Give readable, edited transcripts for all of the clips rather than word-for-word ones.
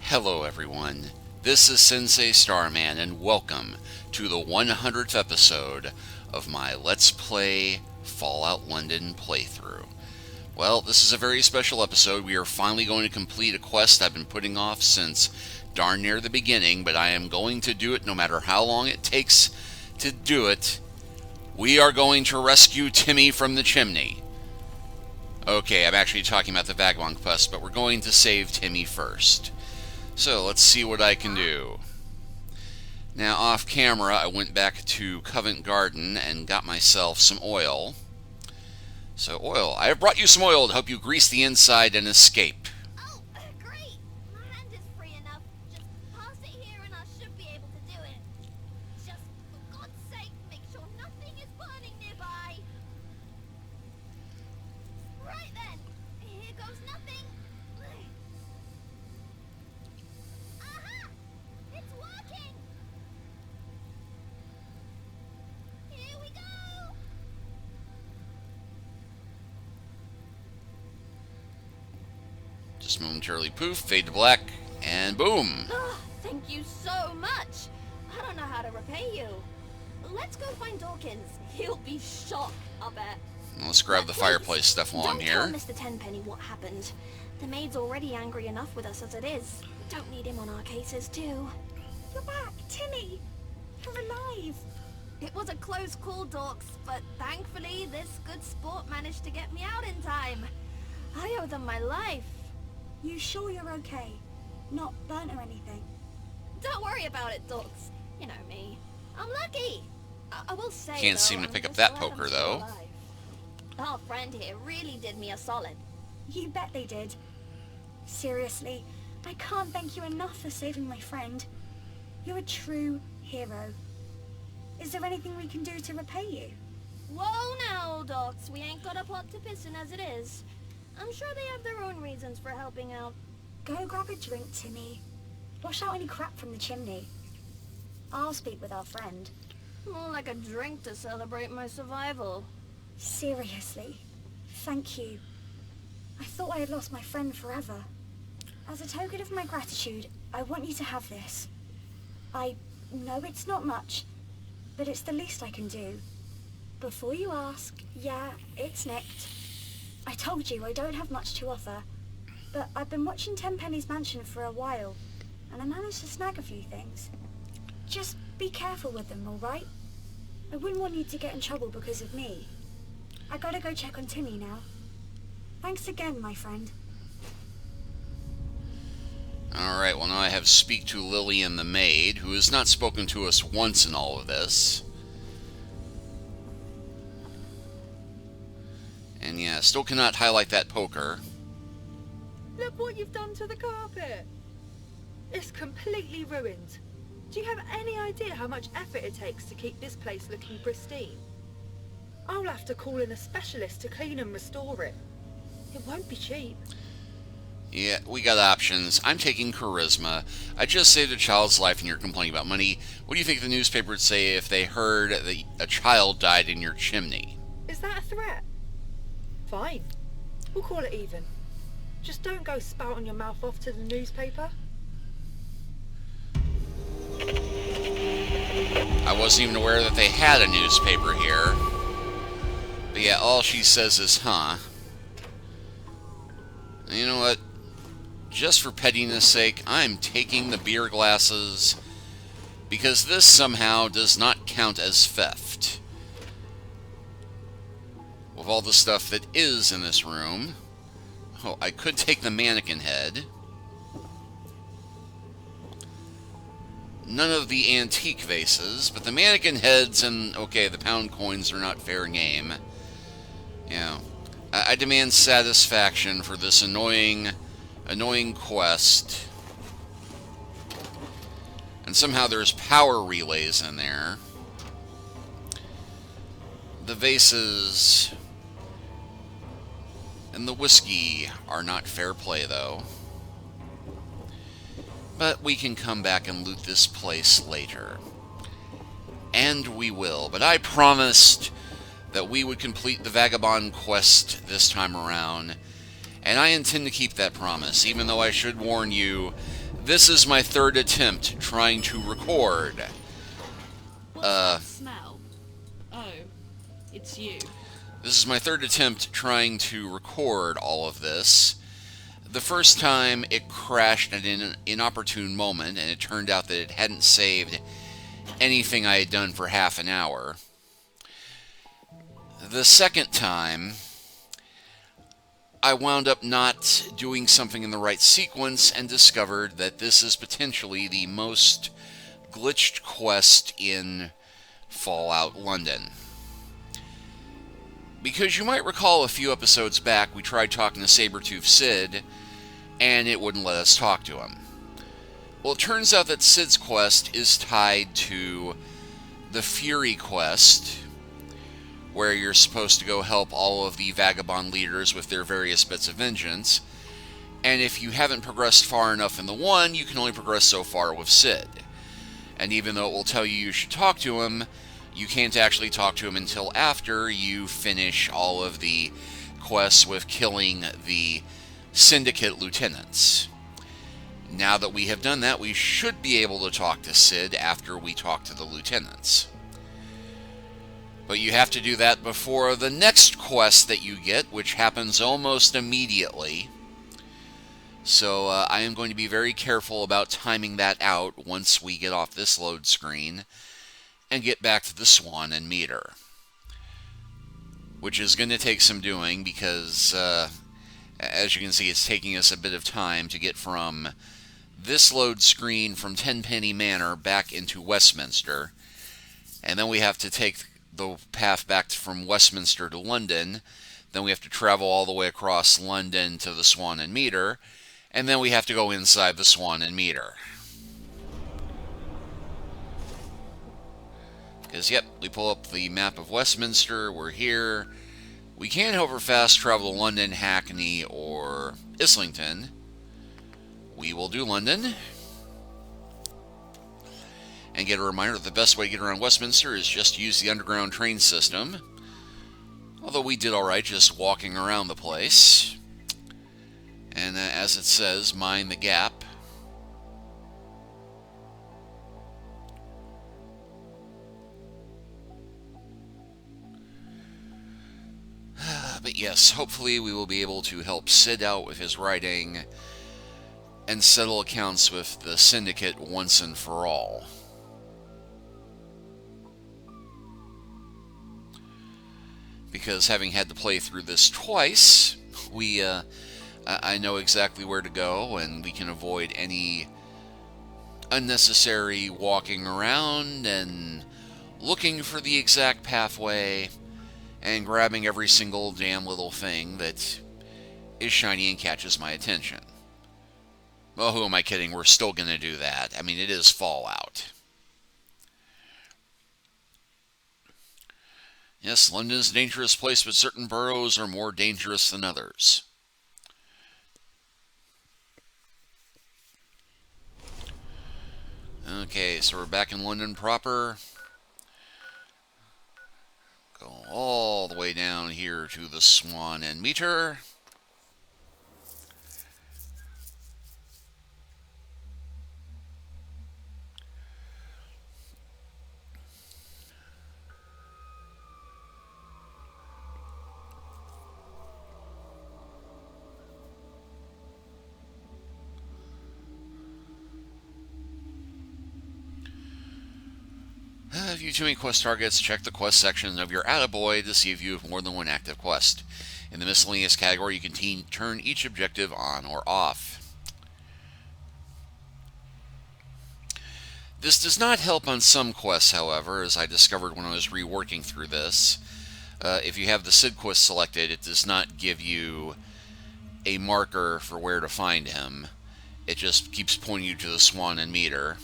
Hello everyone, this is Sensei Starman and welcome to the 100th episode of my Let's Play Fallout London playthrough. Well, this is a very special episode. We are finally going to complete a quest I've been putting off since darn near the beginning, but I am going to do it no matter how long it takes to do it. We are going to rescue Timmy from the chimney. Okay, I'm actually talking about the Vagabond quest, but we're going to save Timmy first. So, let's see what I can do. Now, off camera, I went back to Covent Garden and got myself some oil. So, oil. I have brought you some oil to help you grease the inside and escape. Oh, great! My hand is free enough. Just pass it here and I should be able to do it. Just, for God's sake, make sure nothing is burning nearby. Right then, here goes nothing. Aha! It's working! Here we go! Just momentarily poof, fade to black, and boom! Oh, thank you so much. I don't know how to repay you. Let's go find Dawkins. He'll be shocked, I'll bet. Let's grab the Please, fireplace stuff while I'm don't here. tell Mr. Tenpenny what happened. The maid's already angry enough with us as it is. We don't need him on our cases, too. You're back, Timmy! You're alive! It was a close call, Dorks, but thankfully this good sport managed to get me out in time. I owe them my life. You sure you're okay? Not burnt or anything? Don't worry about it, Dorks. You know me. I'm lucky. I will say, Can't though, seem to I'm pick up just that glad I'm poker, still though. alive. Our friend here really did me a solid. You bet they did. Seriously, I can't thank you enough for saving my friend. You're a true hero. Is there anything we can do to repay you? Whoa now, Dorks. We ain't got a pot to piss in as it is. I'm sure they have their own reasons for helping out. Go grab a drink, Timmy. Wash out any crap from the chimney. I'll speak with our friend. More like a drink to celebrate my survival. Seriously, thank you. I thought I had lost my friend forever. As a token of my gratitude, I want you to have this. I know it's not much, but it's the least I can do. Before you ask, yeah, it's nicked. I told you I don't have much to offer, but I've been watching Tenpenny's mansion for a while, and I managed to snag a few things. Just be careful with them, alright? I wouldn't want you to get in trouble because of me. I gotta go check on Timmy now. Thanks again, my friend. Alright, well now I have speak to Lillian the maid, who has not spoken to us once in all of this. And yeah, still cannot highlight that poker. Look what you've done to the carpet. It's completely ruined. Do you have any idea how much effort it takes to keep this place looking pristine? I'll have to call in a specialist to clean and restore it. It won't be cheap. Yeah, we got options. I'm taking charisma. I just saved a child's life and you're complaining about money. What do you think the newspaper would say if they heard that a child died in your chimney? Is that a threat? Fine. We'll call it even. Just don't go spouting your mouth off to the newspaper. I wasn't even aware that they had a newspaper here. But yeah, all she says is, huh. And you know what? Just for pettiness sake, I'm taking the beer glasses because this somehow does not count as theft. With all the stuff that is in this room. Oh, I could take the mannequin head. None of the antique vases, but the mannequin heads and, okay, the pound coins are not fair game. You know, I demand satisfaction for this annoying quest. And somehow there's power relays in there. The vases and the whiskey are not fair play, though. But we can come back and loot this place later. And we will. But I promised that we would complete the Vagabond quest this time around. And I intend to keep that promise, even though I should warn you, This is my third attempt trying to record. What's that smell? Oh, it's you. This is my third attempt trying to record all of this. The first time it crashed at an inopportune moment, and it turned out that it hadn't saved anything I had done for half an hour. The second time, I wound up not doing something in the right sequence and discovered that this is potentially the most glitched quest in Fallout London. Because you might recall a few episodes back, we tried talking to Sabretooth Syd, and it wouldn't let us talk to him. Well, it turns out that Syd's quest is tied to the Fury quest, where you're supposed to go help all of the Vagabond leaders with their various bits of vengeance. And if you haven't progressed far enough in the one, you can only progress so far with Syd. And even though it will tell you should talk to him, you can't actually talk to him until after you finish all of the quests with killing the Syndicate lieutenants. Now that we have done that, we should be able to talk to Syd after we talk to the lieutenants. But you have to do that before the next quest that you get, which happens almost immediately. So I am going to be very careful about timing that out once we get off this load screen and get back to the Swan and Meter. Which is going to take some doing because, as you can see, it's taking us a bit of time to get from this load screen from Tenpenny Manor back into Westminster. And then we have to take the path back from Westminster to London. Then we have to travel all the way across London to the Swan and Meter. And then we have to go inside the Swan and Meter. Because, yep, we pull up the map of Westminster. We're here. We can, however, fast travel to London, Hackney, or Islington. We will do London. And get a reminder that the best way to get around Westminster is just use the underground train system. Although we did alright just walking around the place. And as it says, mind the gap. But yes, hopefully we will be able to help Syd out with his writing and settle accounts with the Syndicate once and for all. Because having had to play through this twice, I know exactly where to go, and we can avoid any unnecessary walking around and looking for the exact pathway and grabbing every single damn little thing that is shiny and catches my attention. Well, who am I kidding? We're still going to do that. I mean, it is Fallout. Yes, London is a dangerous place, but certain boroughs are more dangerous than others. Okay, so we're back in London proper. Go all the way down here to the Swan and Meter. If you have too many quest targets, check the quest section of your Attaboy to see if you have more than one active quest. In the miscellaneous category, you can turn each objective on or off. This does not help on some quests, however, as I discovered when I was reworking through this. If you have the Syd quest selected, it does not give you a marker for where to find him. It just keeps pointing you to the Swan and Meter.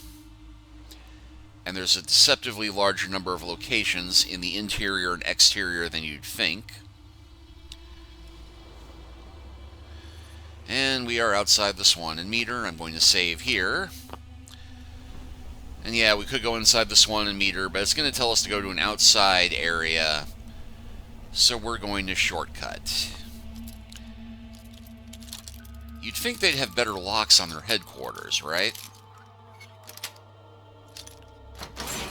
And there's a deceptively larger number of locations in the interior and exterior than you'd think. And we are outside the Swan and Meter. I'm going to save here. And yeah, we could go inside the Swan and Meter, but it's going to tell us to go to an outside area. So we're going to shortcut. You'd think they'd have better locks on their headquarters, right?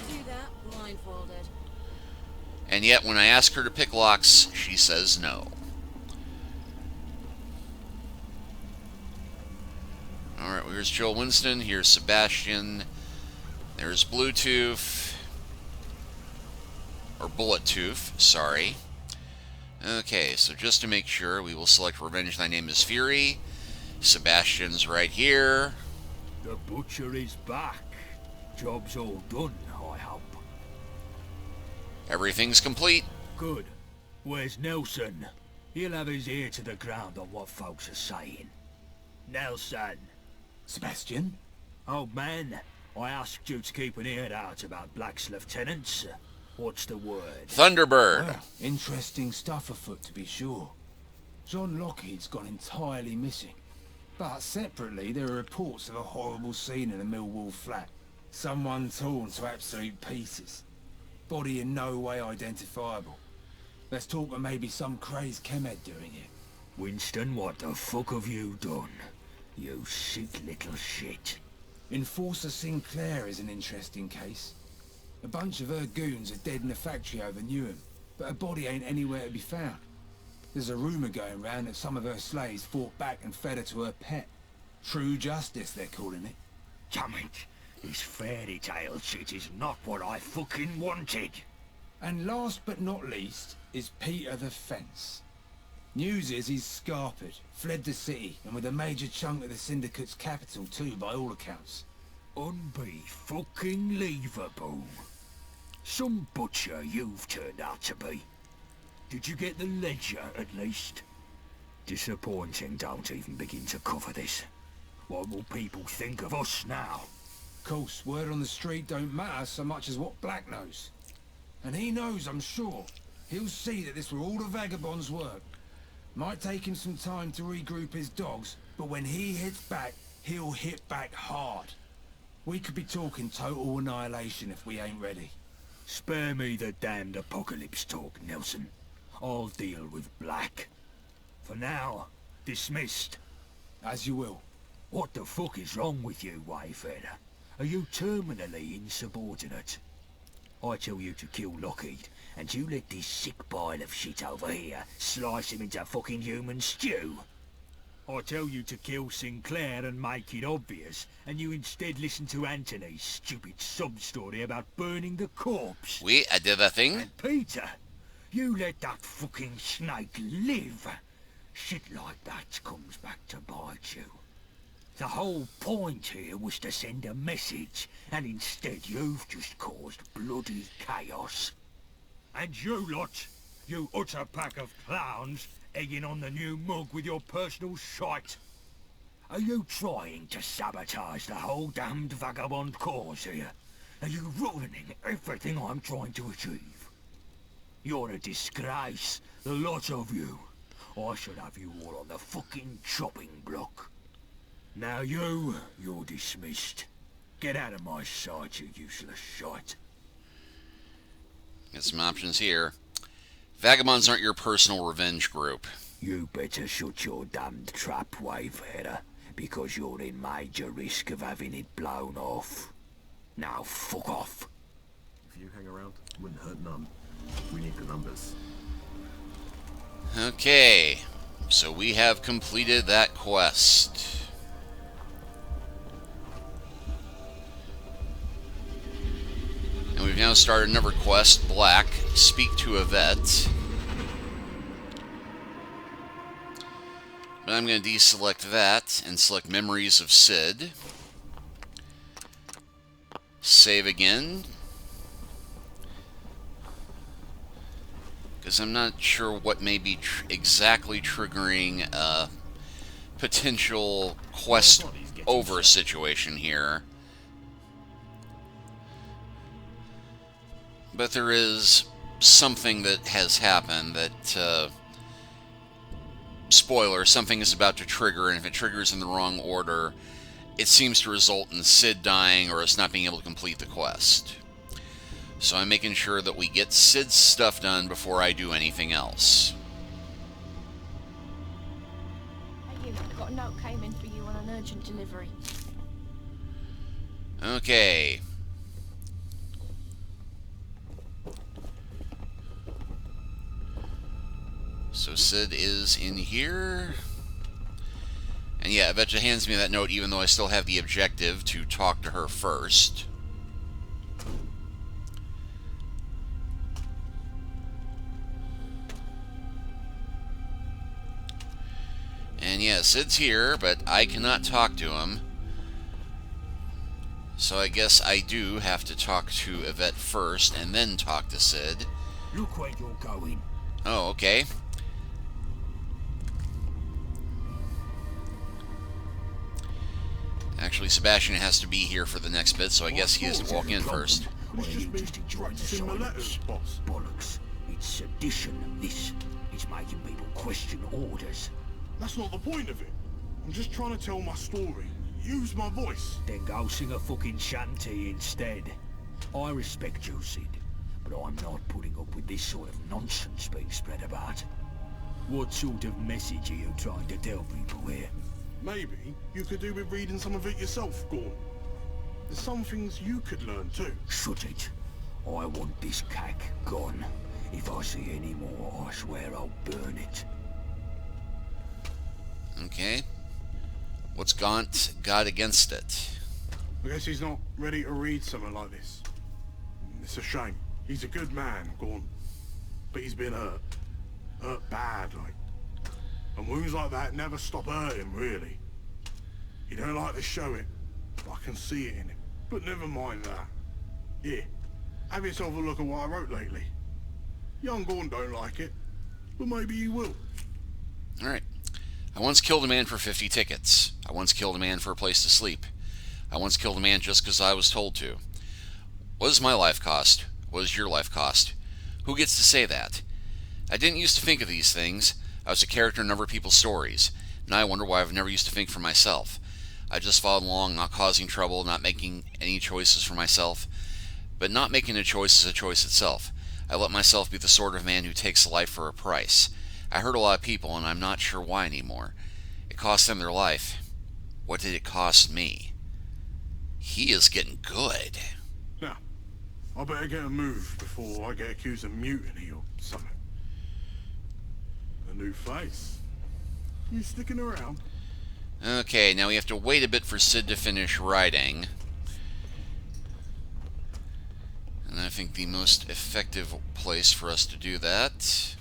Do that blindfolded. And yet, when I ask her to pick locks, she says no. Alright, well, here's Joel Winston, here's Sebastian, there's Bluetooth, or Bullet Tooth, sorry. Okay, so just to make sure, we will select Revenge Thy Name is Fury. Sebastian's right here. The butcher is back. Job's all done, I hope. Everything's complete. Good. Where's Nelson? He'll have his ear to the ground on what folks are saying. Nelson. Sebastian? Old man, I asked you to keep an ear out about Black's lieutenants. What's the word? Thunderbird. Well, interesting stuff afoot, to be sure. John Lockheed's gone entirely missing. But separately, there are reports of a horrible scene in the Millwall flat. Someone torn to absolute pieces. Body in no way identifiable. There's talk of maybe some crazed chemed doing it. Winston, what the fuck have you done? You sick little shit. Enforcer Sinclair is an interesting case. A bunch of her goons are dead in the factory over Newham, but her body ain't anywhere to be found. There's a rumour going round that some of her slaves fought back and fed her to her pet. True justice, they're calling it. Damn it. This fairy tale shit is not what I fucking wanted. And last but not least is Peter the Fence. News is he's scarpered, fled the city, and with a major chunk of the Syndicate's capital too, by all accounts. Unbe-fucking-leverable. Some butcher you've turned out to be. Did you get the ledger, at least? Disappointing, don't even begin to cover this. What will people think of us now? Of course, word on the street don't matter so much as what Black knows. And he knows, I'm sure. He'll see that this were all the Vagabonds' work. Might take him some time to regroup his dogs, but when he hits back, he'll hit back hard. We could be talking total annihilation if we ain't ready. Spare me the damned apocalypse talk, Nelson. I'll deal with Black. For now, dismissed. As you will. What the fuck is wrong with you, Wayfarer? Are you terminally insubordinate? I tell you to kill Lockheed, and you let this sick pile of shit over here slice him into fucking human stew. I tell you to kill Sinclair and make it obvious, and you instead listen to Anthony's stupid sob-story about burning the corpse. Oui, I did that thing. And Peter, you let that fucking snake live. Shit like that comes back to bite you. The whole point here was to send a message, and instead you've just caused bloody chaos. And you lot, you utter pack of clowns, egging on the new mug with your personal shite. Are you trying to sabotage the whole damned vagabond cause here? Are you ruining everything I'm trying to achieve? You're a disgrace, the lot of you. I should have you all on the fucking chopping block. Now you're dismissed. Get out of my sight, you useless shite. Got some options here. Vagabonds aren't your personal revenge group. You better shut your damned trap, Wayfarer, because you're in major risk of having it blown off. Now fuck off. If you hang around, wouldn't hurt none. We need the numbers. Okay, so we have completed that quest. And we've now started another quest, Black, Speak to a Vet. But I'm going to deselect that and select Memories of Syd. Save again. Because I'm not sure what may be exactly triggering a potential quest over situation here. But there is something that has happened that, spoiler, something is about to trigger, and if it triggers in the wrong order, it seems to result in Syd dying or us not being able to complete the quest. So I'm making sure that we get Syd's stuff done before I do anything else. Hey, you got a note came in urgent delivery. Okay. So Syd is in here. And yeah, Vetcha hands me that note even though I still have the objective to talk to her first. And yeah, Syd's here, but I cannot talk to him. So I guess I do have to talk to Yvette first and then talk to Syd. Look where you're going. Oh, okay. Actually, Sebastian has to be here for the next bit, so I guess he has to walk in first. Well, you just enjoying the silence. Bollocks. It's sedition, this. It's making people question orders. That's not the point of it. I'm just trying to tell my story. Use my voice. Then go sing a fucking shanty instead. I respect you, Syd, but I'm not putting up with this sort of nonsense being spread about. What sort of message are you trying to tell people here? Maybe you could do with reading some of it yourself, Gorn. There's some things you could learn too. Shut it. I want this cack gone. If I see any more, I swear I'll burn it. Okay. What's Gaunt got against it? I guess he's not ready to read something like this. It's a shame. He's a good man, Gorn. But he's been hurt. Hurt bad, like. And wounds like that never stop hurting, really. He don't like to show it, but I can see it in him. But never mind that. Here, have yourself a look at what I wrote lately. Young Gorn don't like it, but maybe you will. Alright. I once killed a man for 50 tickets. I once killed a man for a place to sleep. I once killed a man just because I was told to. What does my life cost? What does your life cost? Who gets to say that? I didn't used to think of these things. I was a character in other people's stories. Now I wonder why I've never used to think for myself. I just followed along, not causing trouble, not making any choices for myself. But not making a choice is a choice itself. I let myself be the sort of man who takes life for a price. I hurt a lot of people, and I'm not sure why anymore. It cost them their life. What did it cost me? He is getting good. Now, I better get a move before I get accused of mutiny or something. A new face. You sticking around? Okay, now we have to wait a bit for Syd to finish writing. And I think the most effective place for us to do that...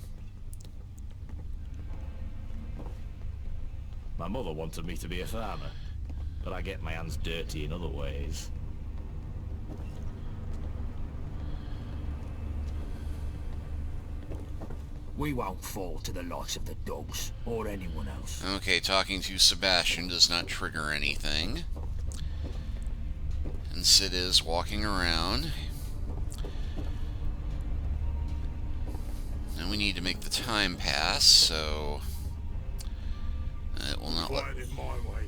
My mother wanted me to be a farmer, but I get my hands dirty in other ways. We won't fall to the likes of the dogs, or anyone else. Okay, talking to Sebastian does not trigger anything. And Syd is walking around. And we need to make the time pass, so... it will not let... If I had it my way,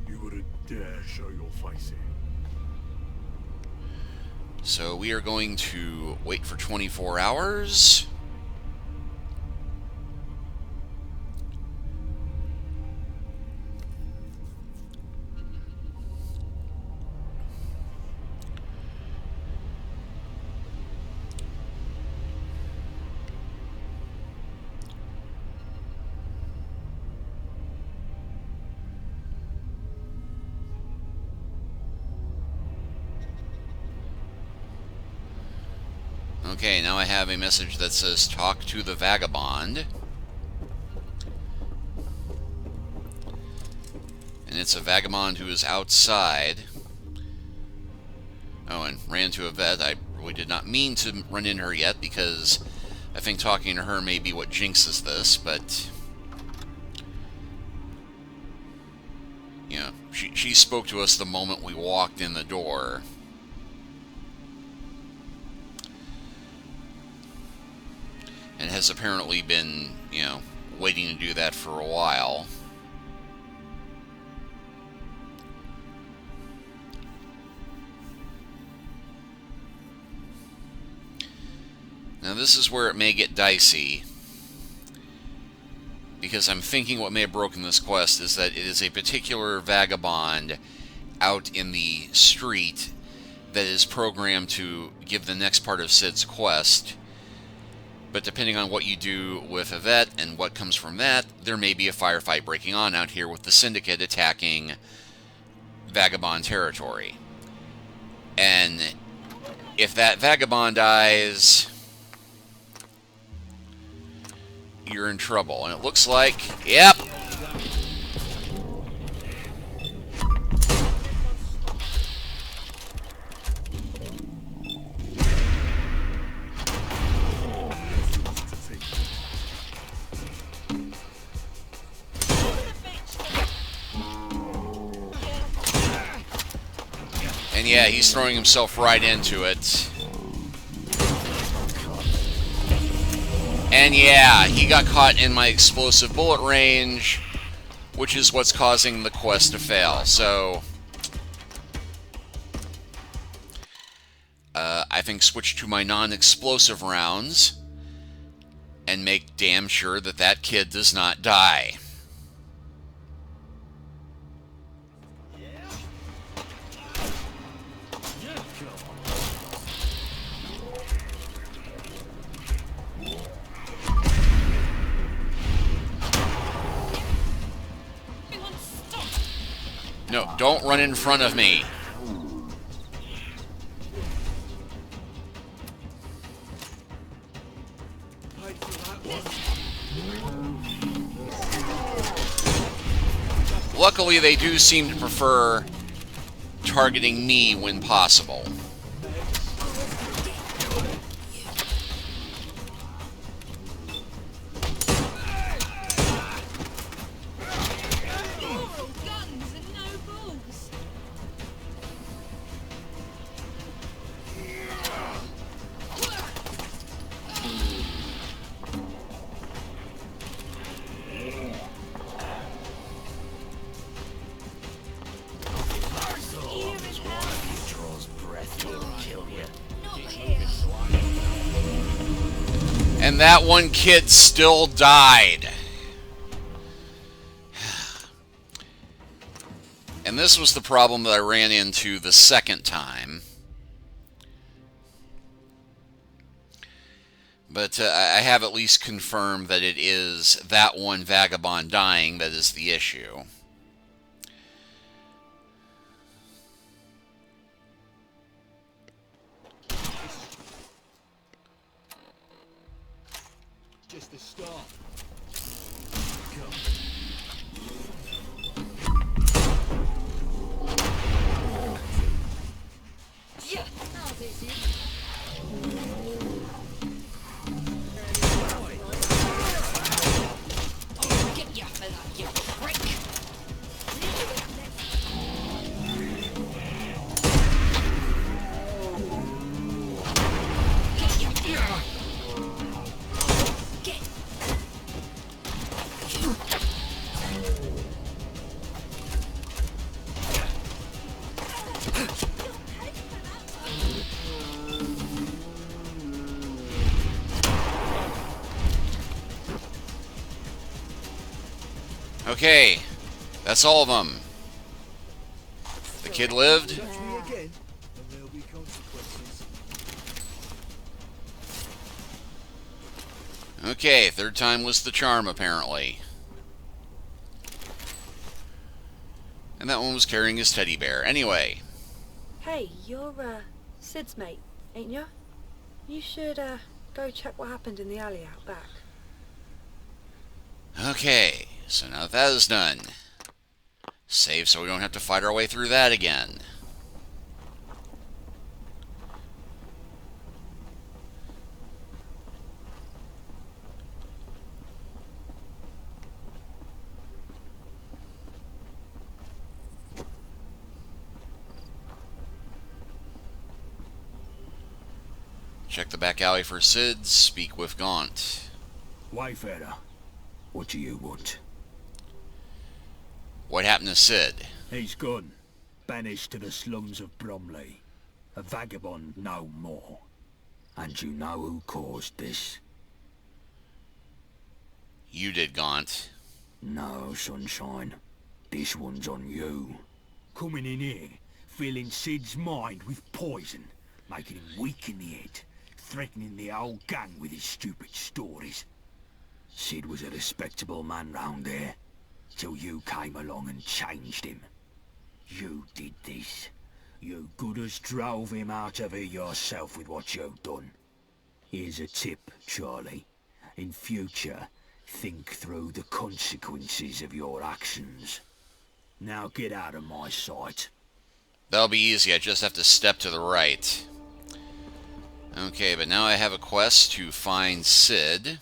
you wouldn't dare show your face here. So we are going to wait for 24 hours. Okay, now I have a message that says, talk to the Vagabond. And it's a Vagabond who is outside. Oh, and ran to Yvette. I really did not mean to run into her yet, because I think talking to her may be what jinxes this, but... you know, she spoke to us the moment we walked in the door. And has apparently been, you know, waiting to do that for a while. Now this is where it may get dicey, because I'm thinking what may have broken this quest is that it is a particular vagabond out in the street that is programmed to give the next part of Syd's quest. But depending on what you do with Yvette and what comes from that, there may be a firefight breaking on out here with the Syndicate attacking Vagabond territory. And if that Vagabond dies, you're in trouble. And it looks like, yep. And yeah, he's throwing himself right into it. And yeah, he got caught in my explosive bullet range, which is what's causing the quest to fail. So, I think switch to my non-explosive rounds and make damn sure that that kid does not die. No, don't run in front of me. Luckily, they do seem to prefer targeting me when possible. And that one kid still died. And this was the problem that I ran into the second time. But I have at least confirmed that it is that one vagabond dying that is the issue. Just the start. Yeah, I'll do it. I'll get you for that, you prick. Get you. Okay, that's all of them. The kid lived. Okay, third time was the charm, apparently. And that one was carrying his teddy bear. Anyway. Hey, you're, Syd's mate, ain't you? You should, go check what happened in the alley out back. Okay, so now that is done. Save so we don't have to fight our way through that again. Check the back alley for Syd. Speak with Gaunt. Wayfarer, what do you want? What happened to Syd? He's gone. Banished to the slums of Bromley. A vagabond no more. And you know who caused this? You did, Gaunt. No, sunshine. This one's on you. Coming in here, filling Syd's mind with poison, making him weak in the head, threatening the whole gang with his stupid stories. Syd was a respectable man round there, till you came along and changed him. You did this. You good as drove him out of here yourself with what you've done. Here's a tip, Charlie. In future, think through the consequences of your actions. Now get out of my sight. That'll be easy. I just have to step to the right. Okay, but now I have a quest to find Syd.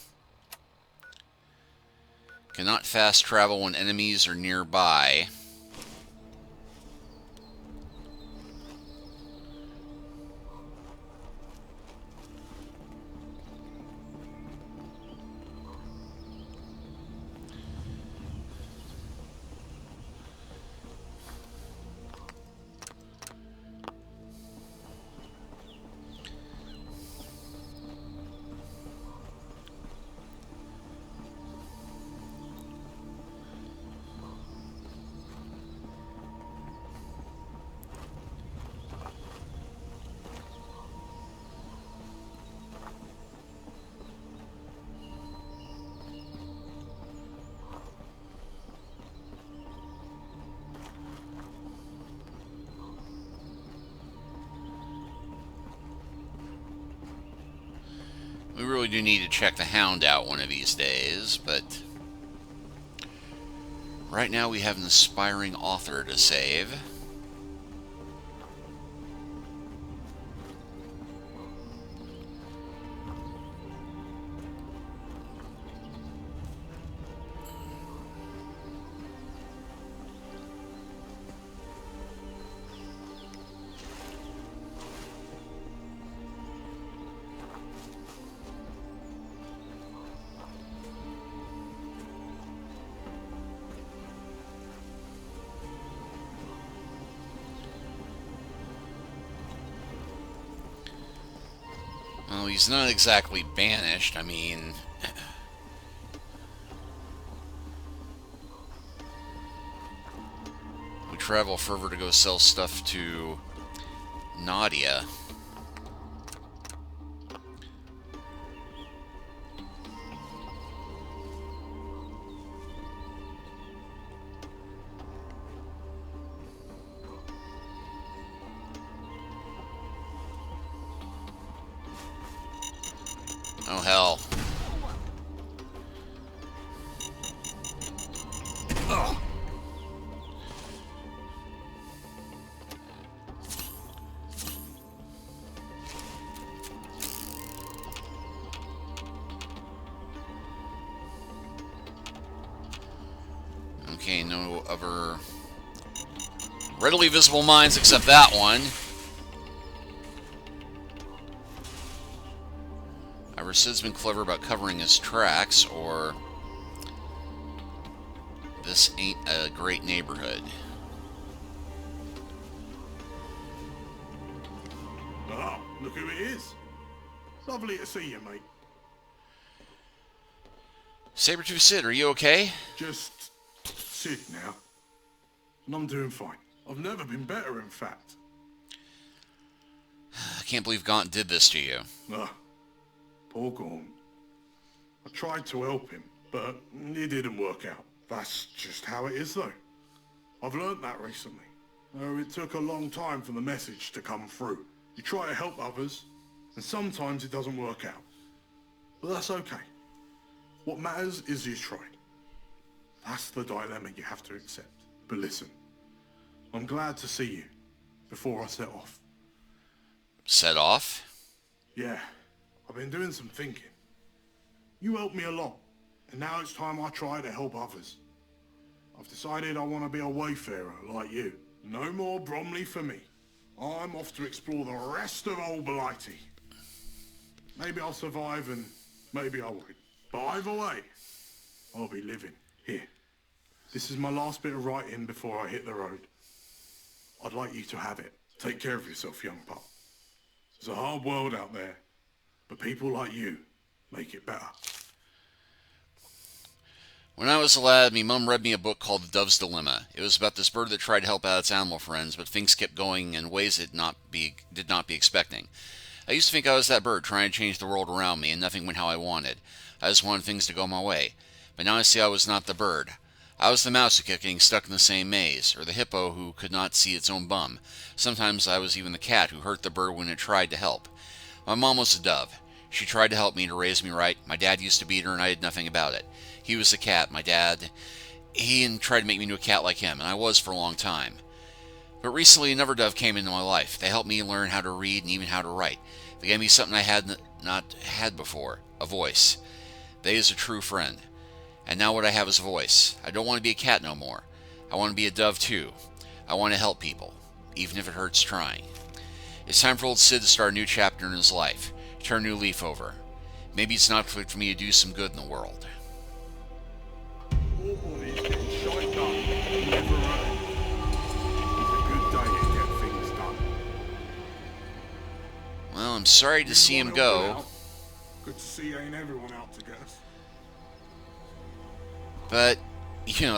Cannot fast travel when enemies are nearby. We really do need to check the Hound out one of these days, but right now we have an aspiring author to save. Well, he's not exactly banished. I mean, we travel further to go sell stuff to Nadia. Oh, hell. Ugh. Okay, no other readily visible mines except that one. Either Syd's been clever about covering his tracks, or this ain't a great neighborhood. Ah, look who it is. Lovely to see you, mate. Sabretooth Syd, are you okay? Just Syd now. And I'm doing fine. I've never been better, in fact. I can't believe Gaunt did this to you. Ah, poor Gaunt. I tried to help him, but it didn't work out. That's just how it is, though. I've learnt that recently. It took a long time for the message to come through. You try to help others, and sometimes it doesn't work out. But that's okay. What matters is you tried. That's the dilemma you have to accept. But listen, I'm glad to see you before I set off. Set off? Yeah, I've been doing some thinking. You helped me a lot, and now it's time I try to help others. I've decided I want to be a wayfarer like you. No more Bromley for me. I'm off to explore the rest of Old Blighty. Maybe I'll survive and maybe I won't. But either way, I'll be living here. This is my last bit of writing before I hit the road. I'd like you to have it. Take care of yourself, young pup. It's a hard world out there, but people like you make it better. When I was a lad, me mum read me a book called The Dove's Dilemma. It was about this bird that tried to help out its animal friends, but things kept going in ways it did not be expecting. I used to think I was that bird trying to change the world around me, and nothing went how I wanted. I just wanted things to go my way. But now I see I was not the bird. I was the mouse who kept getting stuck in the same maze, or the hippo who could not see its own bum. Sometimes I was even the cat who hurt the bird when it tried to help. My mom was a dove. She tried to help me to raise me right. My dad used to beat her, and I did nothing about it. He was the cat. My dad, he tried to make me into a cat like him, and I was for a long time. But recently, another dove came into my life. They helped me learn how to read and even how to write. They gave me something I had not had before, a voice. They is a true friend. And now what I have is a voice. I don't want to be a cat no more. I want to be a dove too. I want to help people, even if it hurts trying. It's time for old Syd to start a new chapter in his life. Turn a new leaf over. Maybe it's not for me to do some good in the world. Oh, he's getting shite done. Never heard. It's a good day to get things done. Well, I'm sorry to see him go. Good to see ain't everyone out to get us. But,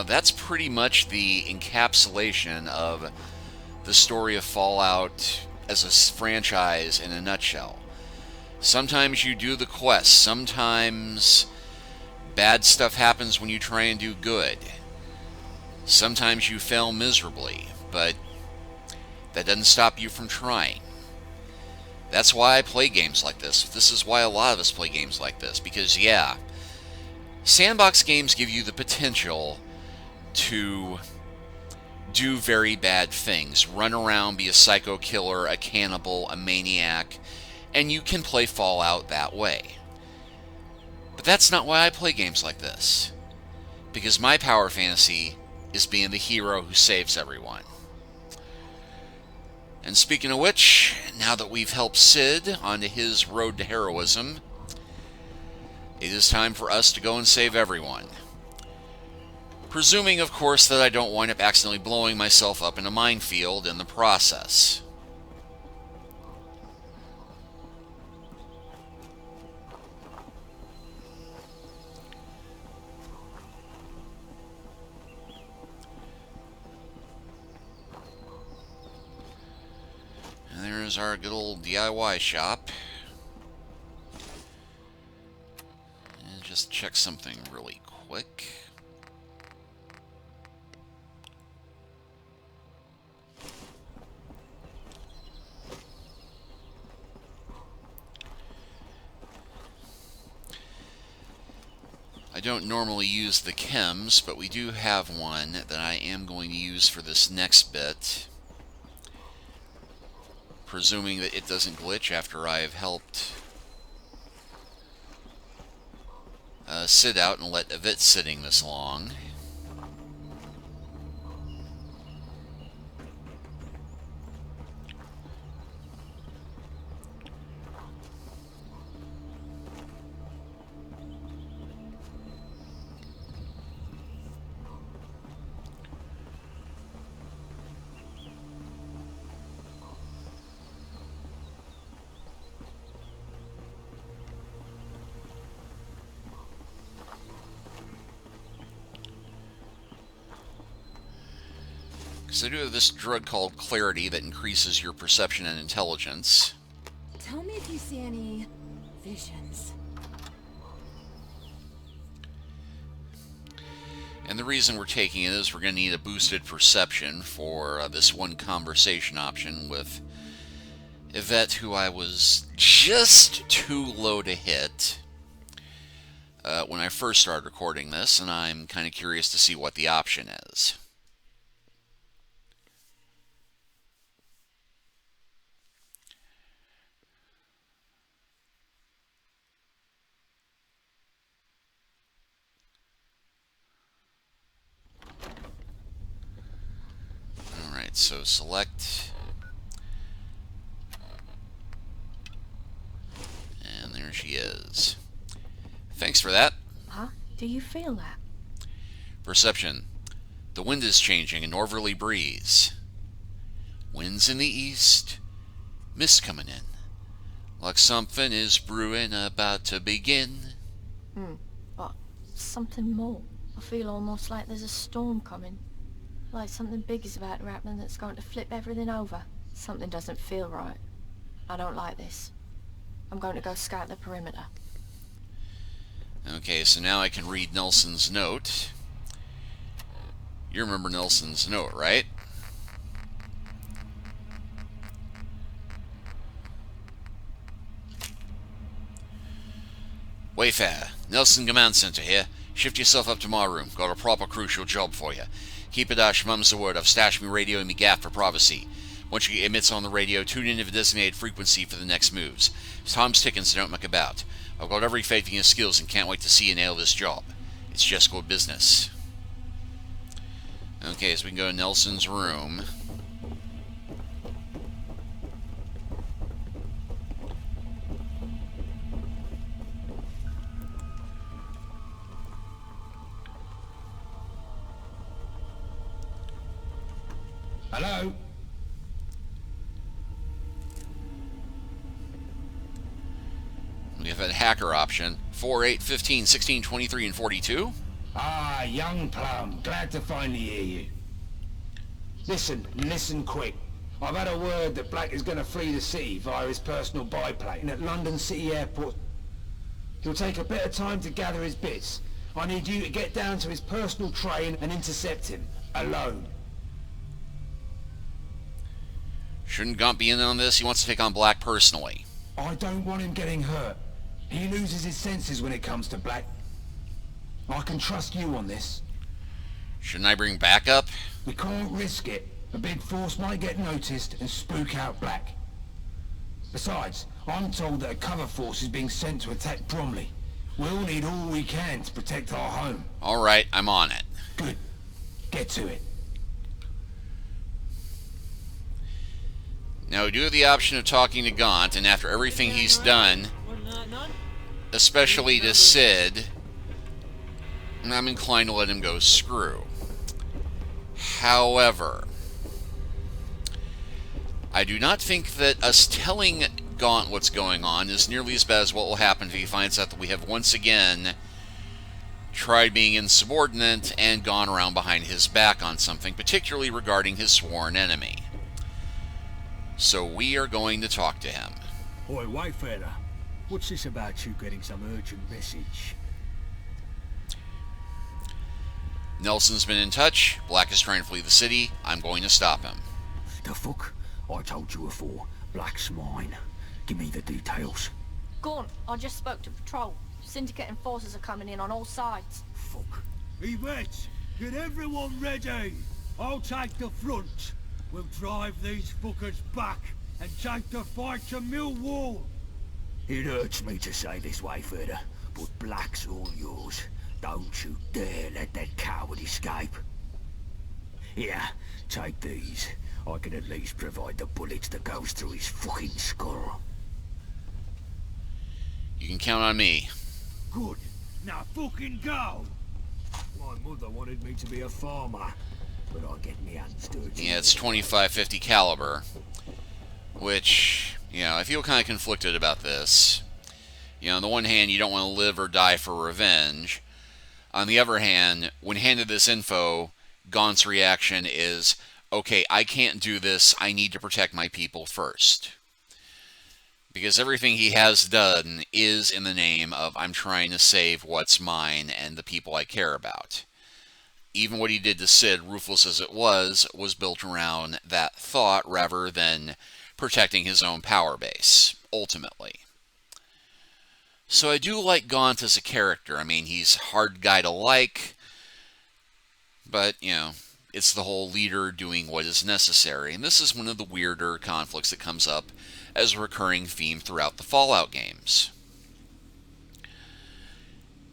that's pretty much the encapsulation of the story of Fallout as a franchise in a nutshell. Sometimes you do the quest. Sometimes bad stuff happens when you try and do good. Sometimes you fail miserably, but that doesn't stop you from trying. That's why I play games like this. This is why a lot of us play games like this. Because, sandbox games give you the potential to do very bad things. Run around, be a psycho killer, a cannibal, a maniac, and you can play Fallout that way. But that's not why I play games like this. Because my power fantasy is being the hero who saves everyone. And speaking of which, now that we've helped Syd onto his road to heroism, it is time for us to go and save everyone. Presuming, of course, that I don't wind up accidentally blowing myself up in a minefield in the process. And there's our good old DIY shop. And just check something really quick. I don't normally use the chems, but we do have one that I am going to use for this next bit. Presuming that it doesn't glitch after I've helped Syd out and let Yvette sitting this long. So I do have this drug called Clarity that increases your perception and intelligence. Tell me if you see any visions. And the reason we're taking it is we're going to need a boosted perception for this one conversation option with Yvette, who I was just too low to hit when I first started recording this, and I'm kind of curious to see what the option is. Alright, so select, and there she is. Thanks for that. Huh? Do you feel that? Perception. The wind is changing, a northerly breeze. Winds in the east, mist coming in. Like something is brewing, about to begin. But something more. I feel almost like there's a storm coming. Like something big is about to happen that's going to flip everything over. Something doesn't feel right. I don't like this. I'm going to go scout the perimeter. Okay, so now I can read Nelson's note. You remember Nelson's note, right? Wayfarer, Nelson Command Center here. Shift yourself up to my room. Got a proper crucial job for you. Keep it dash, mum's the word. I've stashed me radio in me gaff for privacy. Once you get emits on the radio, tune in to the designated frequency for the next moves. Time's ticking, so don't muck about. I've got every faith in your skills and can't wait to see you nail this job. It's just good business. Okay, so we can go to Nelson's room. Hello? We have a hacker option. 4, 8, 15, 16, 23, and 42. Ah, young plum. Glad to finally hear you. Listen quick. I've had a word that Black is going to flee the city via his personal biplane at London City Airport. He'll take a bit of time to gather his bits. I need you to get down to his personal train and intercept him. Alone. Shouldn't Gaunt be in on this? He wants to take on Black personally. I don't want him getting hurt. He loses his senses when it comes to Black. I can trust you on this. Shouldn't I bring backup? We can't risk it. A big force might get noticed and spook out Black. Besides, I'm told that a cover force is being sent to attack Bromley. We'll need all we can to protect our home. Alright, I'm on it. Good. Get to it. Now, we do have the option of talking to Gaunt, and after everything he's done, especially to Syd, I'm inclined to let him go screw. However, I do not think that us telling Gaunt what's going on is nearly as bad as what will happen if he finds out that we have once again tried being insubordinate and gone around behind his back on something, particularly regarding his sworn enemy. So we are going to talk to him. Oi, Wayfarer. What's this about you getting some urgent message? Nelson's been in touch. Black is trying to flee the city. I'm going to stop him. The fuck? I told you before. Black's mine. Give me the details. Gaunt, I just spoke to patrol. Syndicate and forces are coming in on all sides. Fuck. Yvette, get everyone ready. I'll take the front. We'll drive these fuckers back and take the fight to Millwall. It hurts me to say this, Wayfarer, but Black's all yours. Don't you dare let that coward escape. Here, take these. I can at least provide the bullets that goes through his fucking skull. You can count on me. Good. Now fucking go! My mother wanted me to be a farmer, but I get me hands dirty. Yeah, it's 25-50 caliber, which, you know, I feel kind of conflicted about this. You know, on the one hand, you don't want to live or die for revenge. On the other hand, when handed this info, Gaunt's reaction is, okay, I can't do this, I need to protect my people first. Because everything he has done is in the name of, I'm trying to save what's mine and the people I care about. Even what he did to Syd, ruthless as it was built around that thought rather than protecting his own power base, ultimately. So I do like Gaunt as a character. I mean, he's a hard guy to like, but, you know, it's the whole leader doing what is necessary. And this is one of the weirder conflicts that comes up as a recurring theme throughout the Fallout games.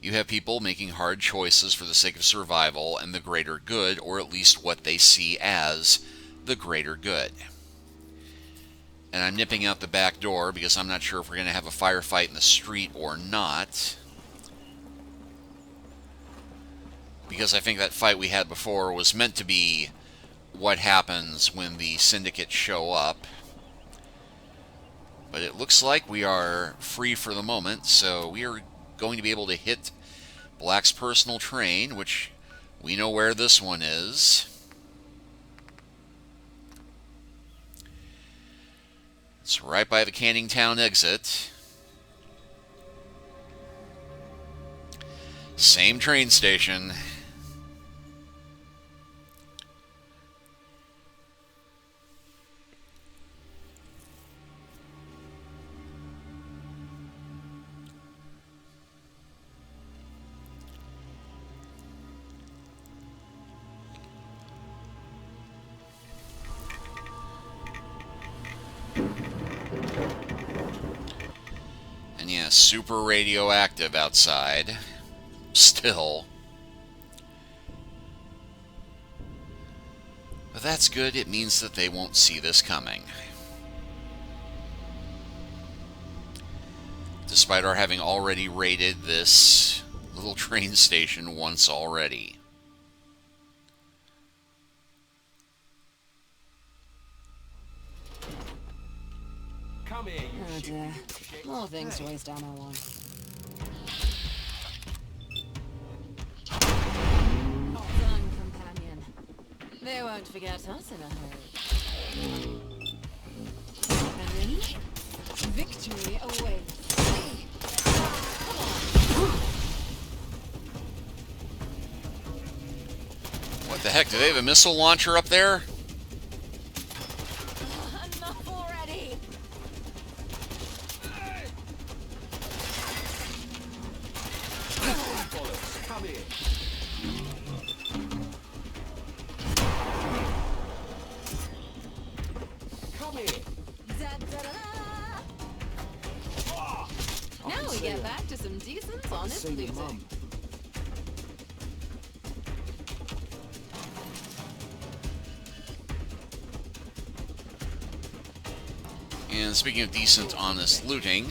You have people making hard choices for the sake of survival and the greater good, or at least what they see as the greater good. And I'm nipping out the back door because I'm not sure if we're going to have a firefight in the street or not. Because I think that fight we had before was meant to be what happens when the Syndicate show up. But it looks like we are free for the moment, so we are going to be able to hit Black's personal train, which we know where this one is. It's right by the Canning Town exit. Same train station. And yeah, super radioactive outside. Still. But that's good. It means that they won't see this coming. Despite our having already raided this little train station once already. Come here, you Oh shit. dear. More things to waste ammo on. Well done, companion. They won't forget us in a hurry. Ready? Victory awaits. What the heck? Do they have a missile launcher up there? Enough already! Bollocks, come here. Come here. Now we get back to some decent, honest looting. And speaking of decent, honest looting,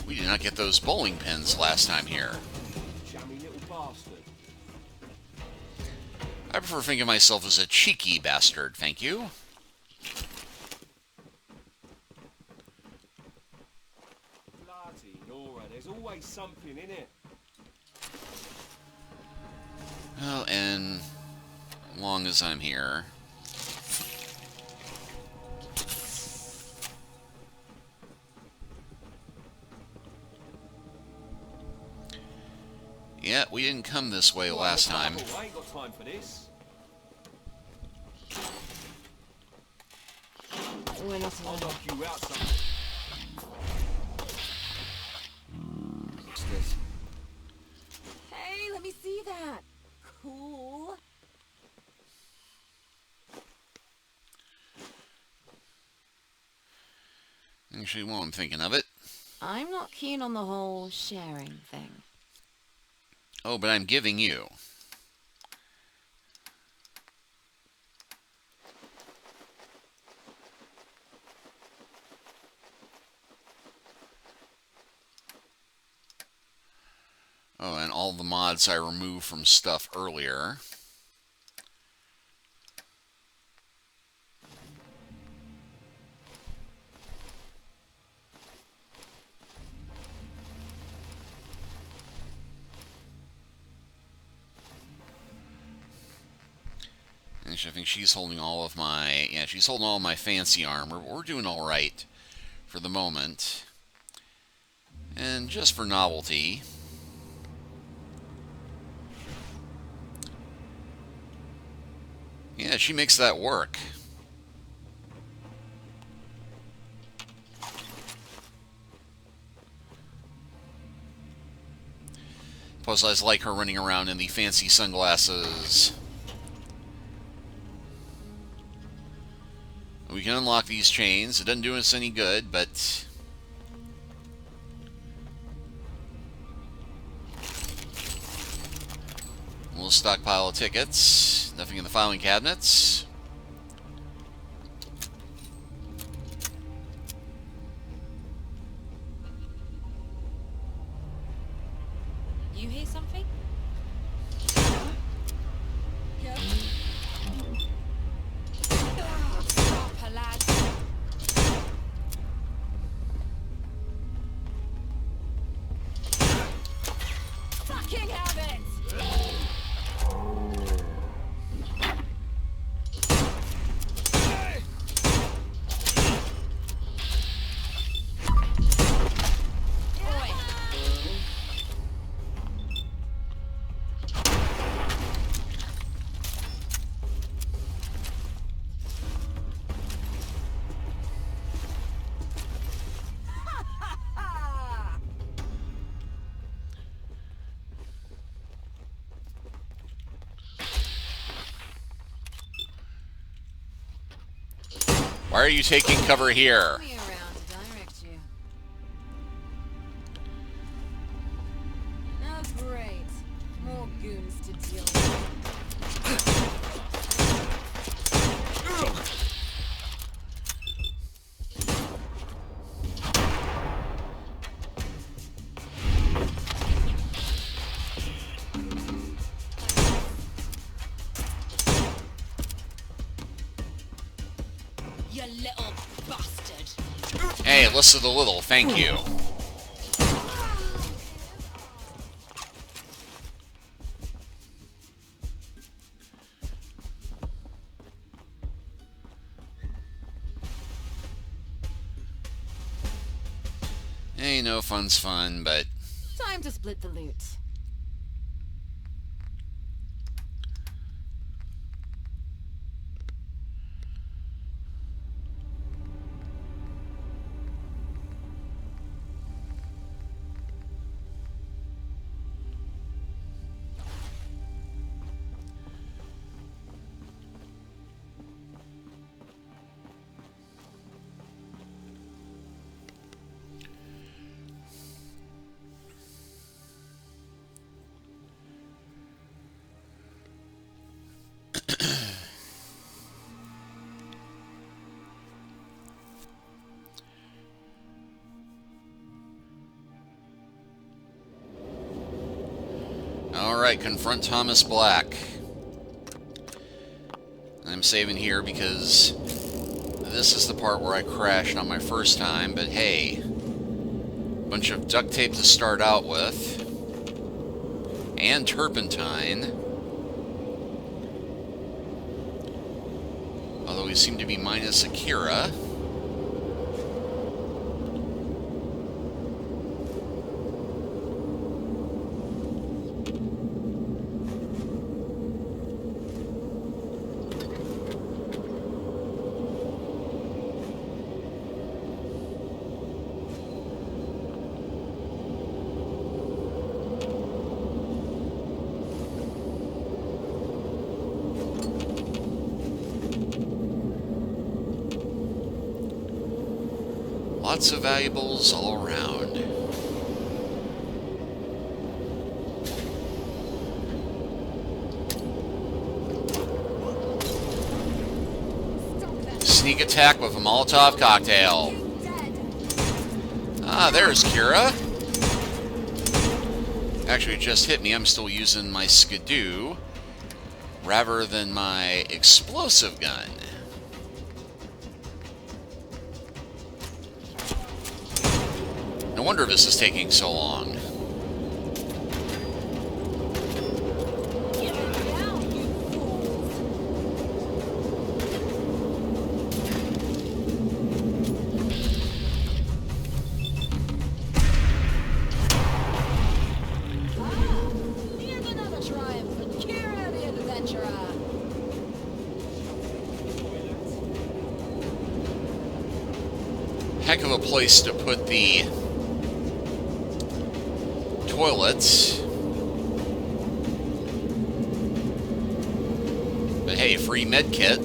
we did not get those bowling pins last time here. Jammy little bastard. I prefer to think of myself as a cheeky bastard, thank you. Bloody Nora, there's always something in it. Well, and as long as I'm here. Yeah, we didn't come this way last time. I ain't got time for this. We're not I'll alone. knock you out some. Hey, let me see that. Cool. Actually, while I'm thinking of it. I'm not keen on the whole sharing thing. Oh, but I'm giving you. Oh, and all the mods I removed from stuff earlier. Actually, I think she's holding all of my... Yeah, she's holding all of my fancy armor. But we're doing all right for the moment. And just for novelty... Yeah, she makes that work. Plus, I just like her running around in the fancy sunglasses. We can unlock these chains. It doesn't do us any good, but... a little stockpile of tickets. Nothing in the filing cabinets. You hear something? Yep. Stop her, lad. Why are you taking cover here? Me around to direct you. Oh, great. More goons to deal with. You little bastard. Hey, listen to the little, thank you. Hey, no fun's fun, but Time to split the loot. alright, confront Thomas Black. I'm saving here because this is the part where I crashed on my first time, but hey, bunch of duct tape to start out with, and turpentine. Although we seem to be minus Akira. Lots of valuables all around. Sneak attack with a Molotov cocktail. Ah, there's Kira. Actually, it just hit me. I'm still using my Skidoo rather than my explosive gun. No wonder this is taking so long. Here's another triumph for Kira the Adventurer. Heck of a place to put the toilets. But hey, free med kit.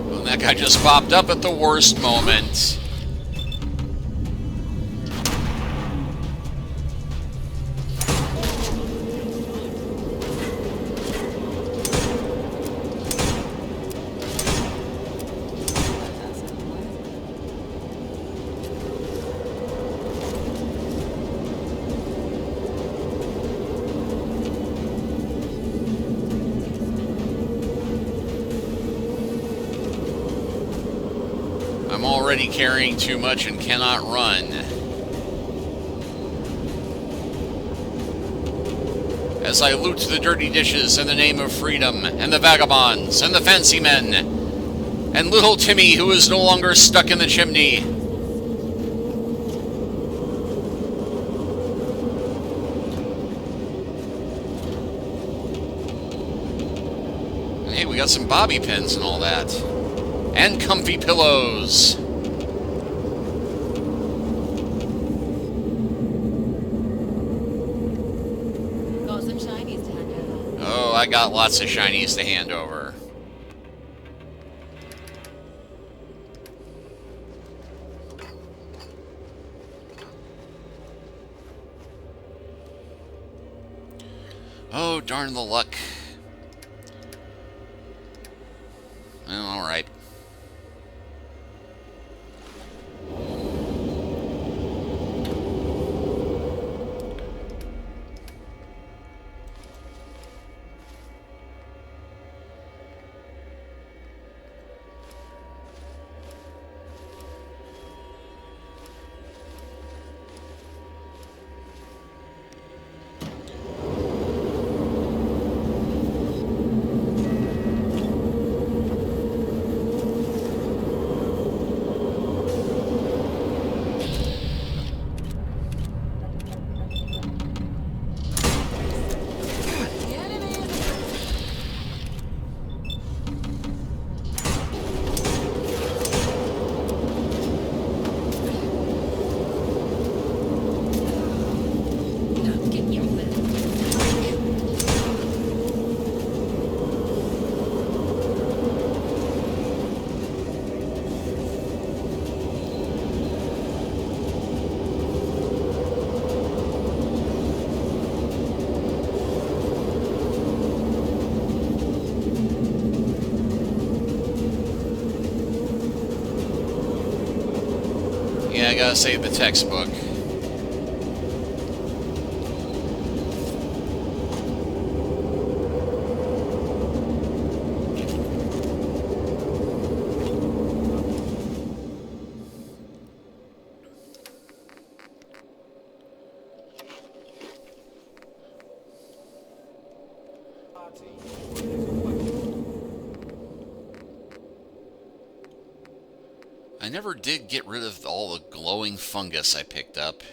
Well, that guy just popped up at the worst moment. I'm already carrying too much and cannot run. As I loot the dirty dishes in the name of freedom, and the vagabonds, and the fancy men, and little Timmy, who is no longer stuck in the chimney. And hey, we got some bobby pins and all that. And comfy pillows. Got some shinies to hand over. Oh, I got lots of shinies to hand over. Oh, darn the luck. Well, alright. Yeah, I gotta save the textbook. I never did get rid of all the glowing fungus I picked up.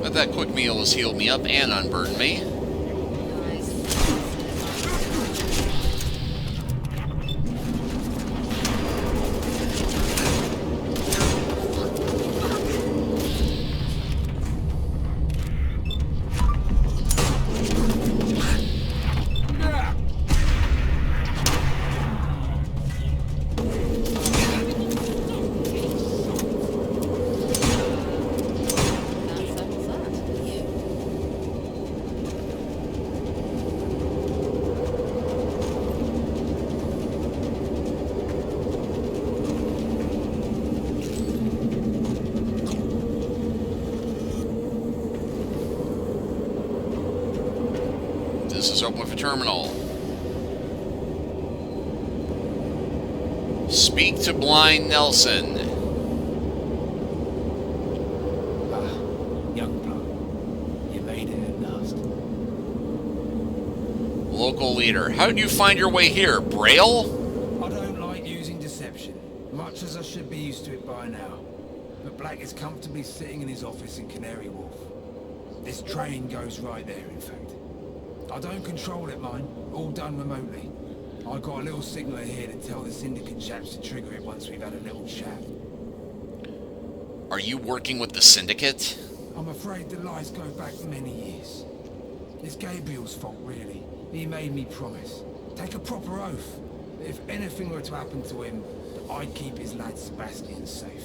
But that quick meal has healed me up and unburdened me. This is open with a terminal. Speak to Blind Nelson. Young bloke, you made it at last. Local leader. How did you find your way here? Braille? I don't like using deception, much as I should be used to it by now. But Black is comfortably sitting in his office in Canary Wharf. This train goes right there, in fact. I don't control it, mind. All done remotely. I got a little signaler here to tell the Syndicate chaps to trigger it once we've had a little chat. Are you working with the Syndicate? I'm afraid the lies go back many years. It's Gabriel's fault, really. He made me promise. Take a proper oath. That if anything were to happen to him, that I'd keep his lad Sebastian safe.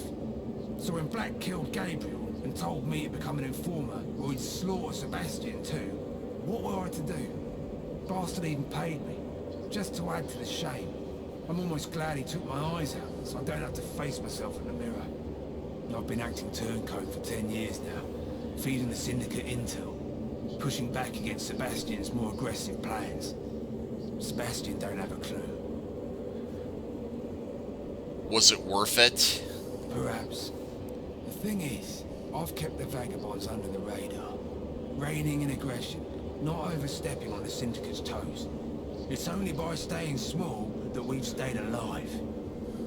So when Black killed Gabriel and told me to become an informer, or he'd slaughter Sebastian too, what were I to do? Bastard even paid me, just to add to the shame. I'm almost glad he took my eyes out, so I don't have to face myself in the mirror. I've been acting turncoat for 10 years now, feeding the Syndicate intel, pushing back against Sebastian's more aggressive plans. Sebastian don't have a clue. Was it worth it? Perhaps. The thing is, I've kept the Vagabonds under the radar, reigning in aggression, not overstepping on the Syndicate's toes. It's only by staying small that we've stayed alive.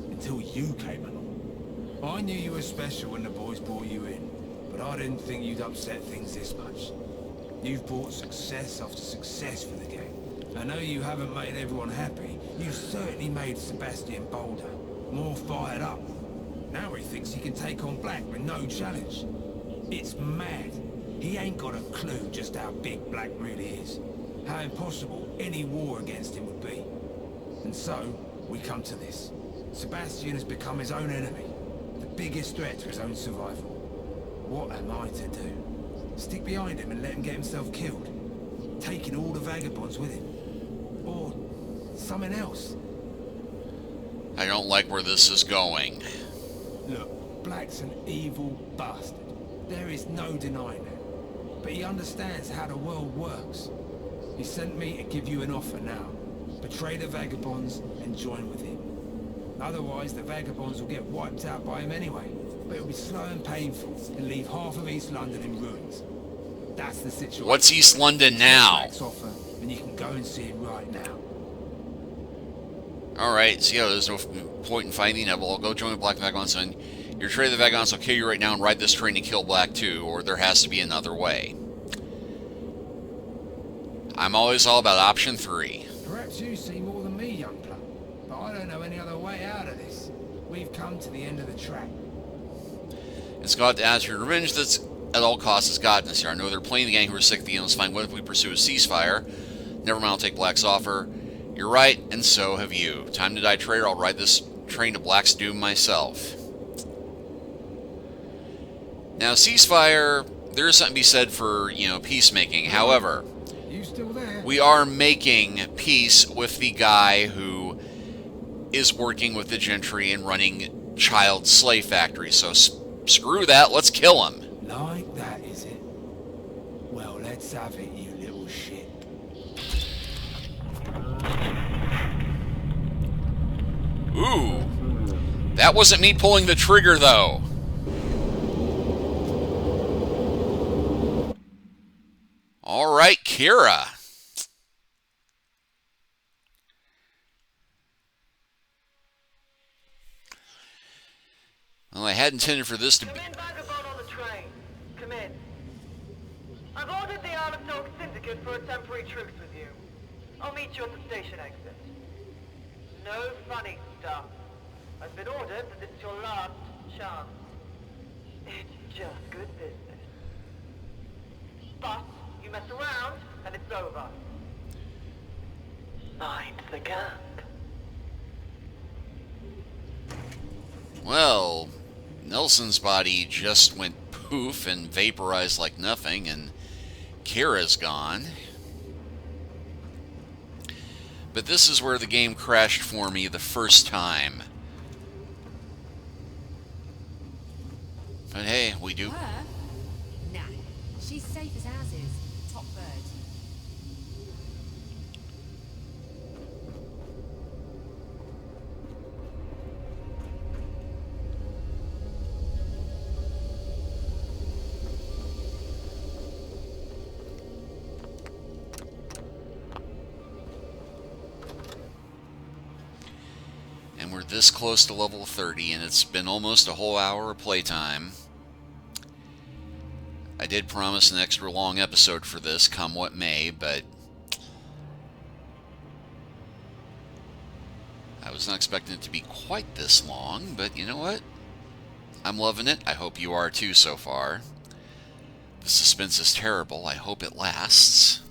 Until you came along. I knew you were special when the boys brought you in, but I didn't think you'd upset things this much. You've brought success after success for the gang, I know you haven't made everyone happy. You've certainly made Sebastian bolder, more fired up. Now he thinks he can take on Black with no challenge. It's mad. He ain't got a clue just how big Black really is. How impossible any war against him would be. And so, we come to this. Sebastian has become his own enemy. The biggest threat to his own survival. What am I to do? Stick behind him and let him get himself killed? Taking all the vagabonds with him? Or something else? I don't like where this is going. Look, Black's an evil bastard. There is no denying that. But he understands how the world works. He sent me to give you an offer now. Betray the Vagabonds and join with him. Otherwise, the Vagabonds will get wiped out by him anyway. But it'll be slow and painful and leave half of East London in ruins. That's the situation. What's East London now? Black's offer, and you can go and see it right now. Alright, so yeah, there's no point in fighting Neville. I'll go join the Black Vagabonds, and you're afraid the Vagabonds will kill you right now and ride this train to kill Black too, or there has to be another way. I'm always all about option 3. Perhaps you see more than me, young plum. But I don't know any other way out of this. We've come to the end of the track. It's got to ask for revenge that's at all costs has gotten us here. I know they're playing the gang who are sick of the endless fight. What if we pursue a ceasefire? Never mind, I'll take Black's offer. You're right, and so have you. Time to die, traitor. I'll ride this train to Black's doom myself. Now, ceasefire, there is something to be said for, peacemaking. However, You still there? we are making peace with the guy who is working with the gentry and running child slave factories. So screw that, let's kill him. Like that, is it? Well, let's have it, you little shit. Ooh, that wasn't me pulling the trigger, though. All right, Kira. Well, I had intended for this to be... Come in, Vagabond on the train. Come in. I've ordered the Isle of Dog Syndicate for a temporary truce with you. I'll meet you at the station exit. No funny stuff. I've been ordered that this is your last chance. It's just good business. But you mess around, and it's over. Mind the gap. Well, Nelson's body just went poof and vaporized like nothing, and Kira's gone. But this is where the game crashed for me the first time. But hey, we do... Her? Nah. She's safe as houses. Top bird. And we're this close to level 30, and it's been almost a whole hour of playtime. I did promise an extra long episode for this, come what may, but I was not expecting it to be quite this long, but you know what? I'm loving it. I hope you are too so far. The suspense is terrible. I hope it lasts.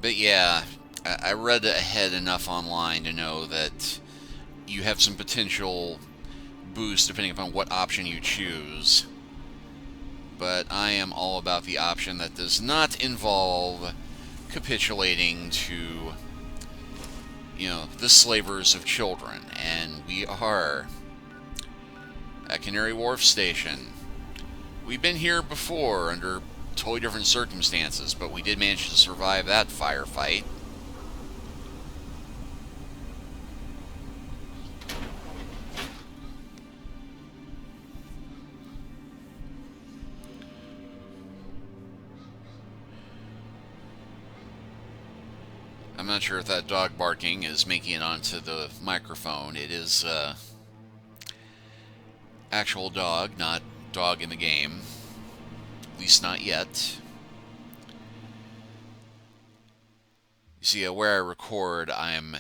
But yeah, I read ahead enough online to know that you have some potential boost depending upon what option you choose. But I am all about the option that does not involve capitulating to, the slavers of children. And we are at Canary Wharf Station. We've been here before under totally different circumstances, but we did manage to survive that firefight. not sure if that dog barking is making it onto the microphone. It is actual dog, not dog in the game. At least not yet. You see, where I record, I'm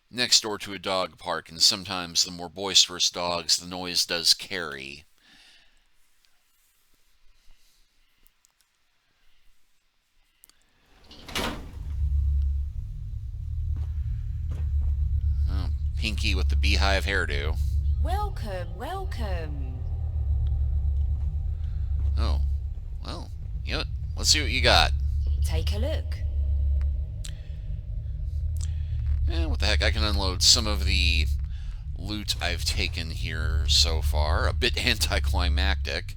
next door to a dog park, and sometimes the more boisterous dogs, the noise does carry. Oh, Pinky with the beehive hairdo. Welcome, welcome. Oh, well, you know what? Let's see what you got. Take a look. What the heck, I can unload some of the loot I've taken here so far. A bit anticlimactic.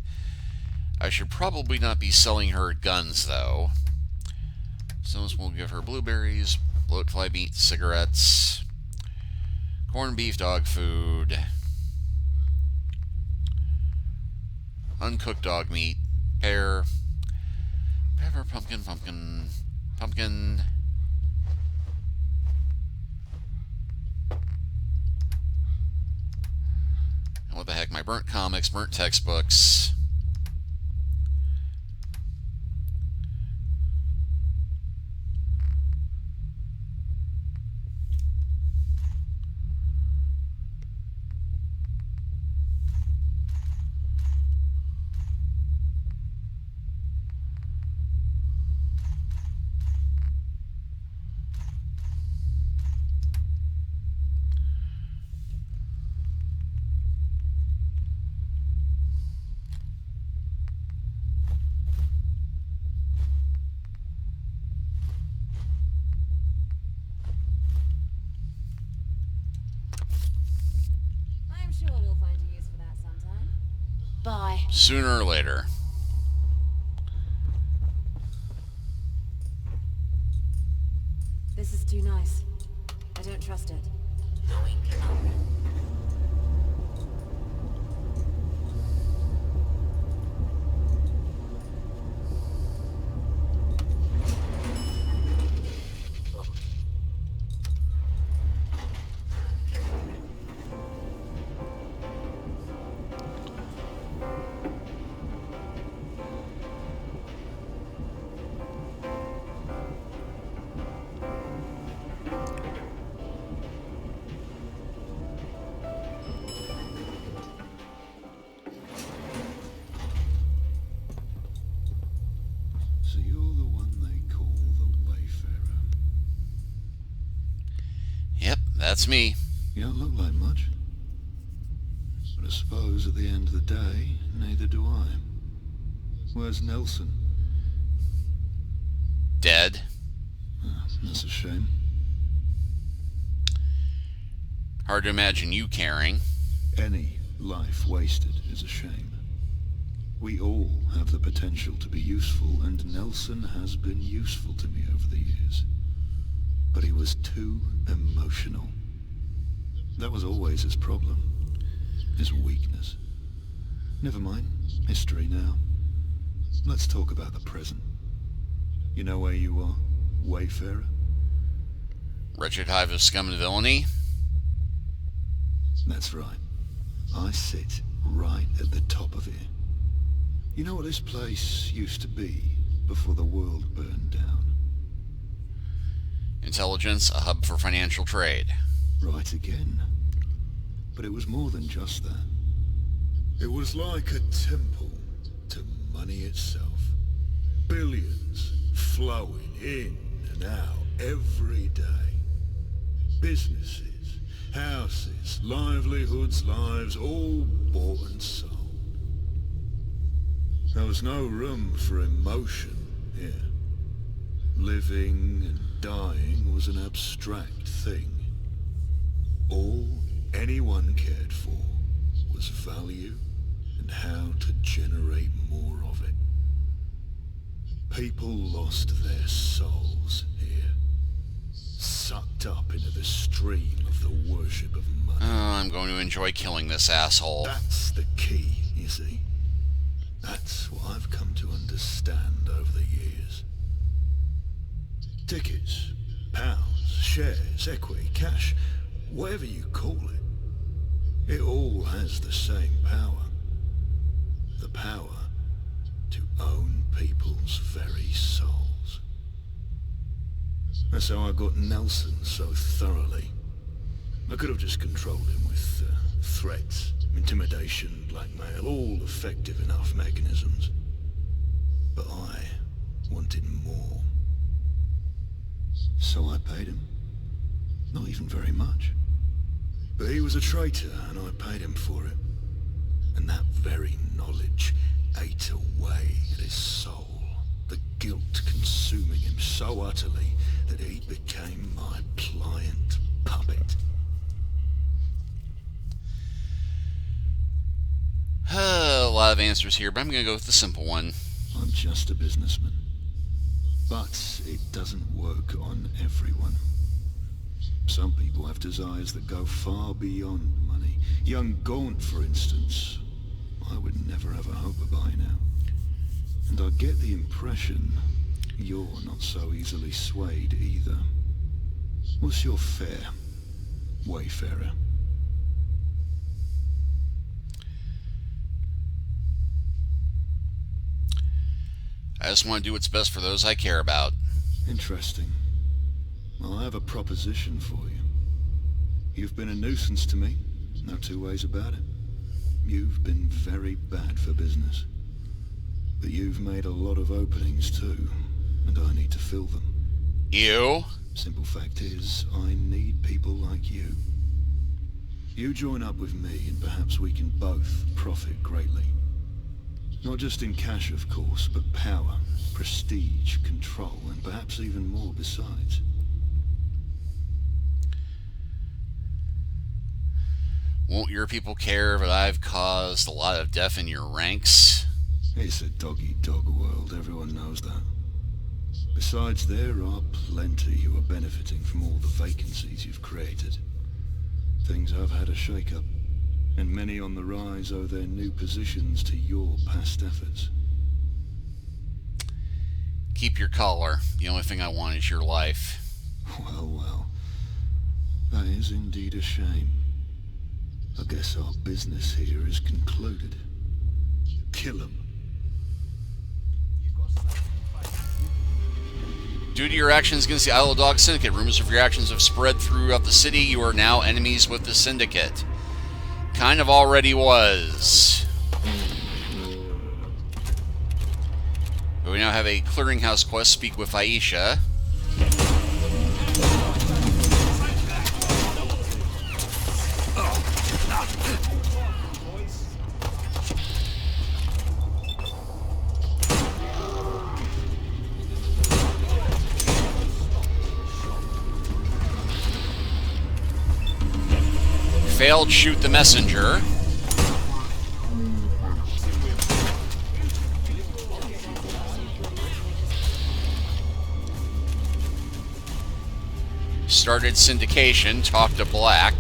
I should probably not be selling her guns, though. So we'll give her blueberries, bloatfly meat, cigarettes, corned beef dog food, uncooked dog meat, pear, pepper, pumpkin, pumpkin. And what the heck, my burnt comics, burnt textbooks. I'm sure we'll find a use for that sometime. Bye. Sooner or later. This is too nice. I don't trust it. So you're the one they call the Wayfarer. Yep, that's me. You don't look like much. But I suppose at the end of the day, neither do I. Where's Nelson? Dead. Oh, that's a shame. Hard to imagine you caring. Any life wasted is a shame. We all have the potential to be useful, and Nelson has been useful to me over the years. But he was too emotional. That was always his problem. His weakness. Never mind. History now. Let's talk about the present. You know where you are, Wayfarer? Wretched hive of scum and villainy? That's right. I sit right at the top of it. You know what this place used to be before the world burned down? Intelligence, a hub for financial trade. Right again. But it was more than just that. It was like a temple to money itself. Billions flowing in and out every day. Businesses, houses, livelihoods, lives, all bought and sold. There was no room for emotion here. Living and dying was an abstract thing. All anyone cared for was value and how to generate more of it. People lost their souls here, sucked up into the stream of the worship of money. Oh, I'm going to enjoy killing this asshole. That's the key, you see. That's what I've come to understand over the years. Tickets, pounds, shares, equity, cash, whatever you call it. It all has the same power. The power to own people's very souls. That's how I got Nelson so thoroughly. I could have just controlled him with threats, intimidation, blackmail, all effective enough mechanisms. But I wanted more. So I paid him. Not even very much. But he was a traitor, and I paid him for it. And that very knowledge ate away at his soul. The guilt consuming him so utterly that he became my pliant puppet. A lot of answers here, but I'm going to go with the simple one. I'm just a businessman. But it doesn't work on everyone. Some people have desires that go far beyond money. Young Gaunt, for instance, I would never have a hope of buying out. And I get the impression you're not so easily swayed either. What's your fare, wayfarer? I just want to do what's best for those I care about. Interesting. Well, I have a proposition for you. You've been a nuisance to me, no two ways about it. You've been very bad for business. But you've made a lot of openings too, and I need to fill them. You? Simple fact is, I need people like you. You join up with me and perhaps we can both profit greatly. Not just in cash, of course, but power, prestige, control, and perhaps even more besides. Won't your people care that I've caused a lot of death in your ranks? It's a dog-eat-dog world, everyone knows that. Besides, there are plenty who are benefiting from all the vacancies you've created. Things have had a shake-up, and many on the rise owe their new positions to your past efforts. Keep your collar. The only thing I want is your life. Well, well. That is indeed a shame. I guess our business here is concluded. Kill 'em. Due to your actions against the Isle of Dog Syndicate, rumors of your actions have spread throughout the city. You are now enemies with the Syndicate. Kind of already was. But we now have a clearinghouse quest. Speak with Aisha. Failed shoot the messenger. Started syndication, talked to Black.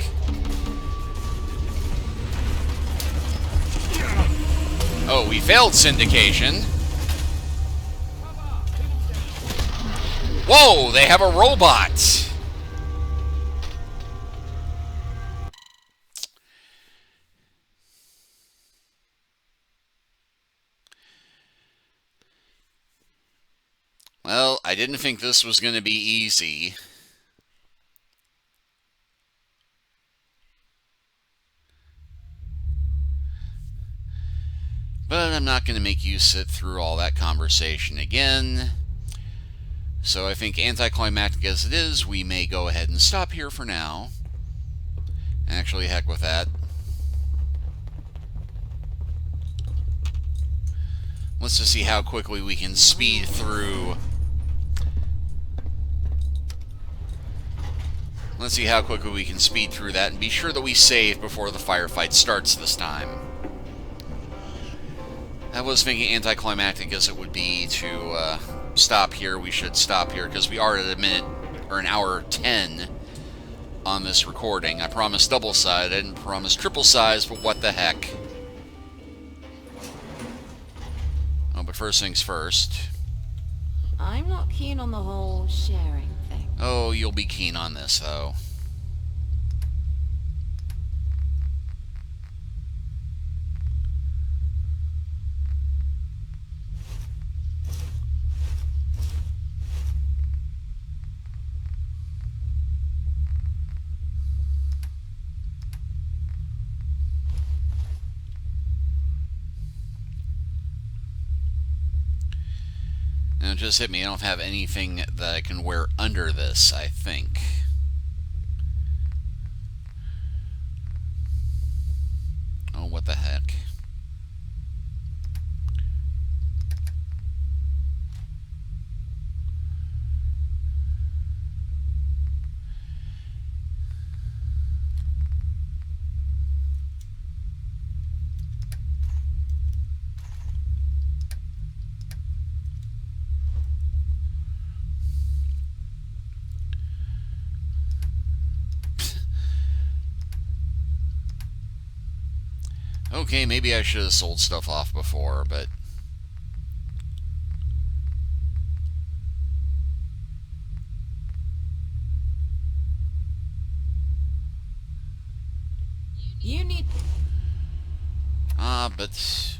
Oh, we failed syndication. Whoa, they have a robot. Well, I didn't think this was going to be easy. But I'm not going to make you sit through all that conversation again. So I think anticlimactic as it is, we may go ahead and stop here for now. Actually, heck with that. Let's just see how quickly we can speed through. Let's see how quickly we can speed through that and be sure that we save before the firefight starts this time. I was thinking anticlimactic as it would be to stop here. We should stop here because we are at a minute or an hour 10 on this recording. I promised double size, I didn't promise triple size, but what the heck. Oh, but first things first. I'm not keen on the whole sharing thing. Oh, you'll be keen on this, though. Now, just hit me. I don't have anything that I can wear under this, I think. Oh, what the heck. Okay, maybe I should have sold stuff off before, but... You need... but...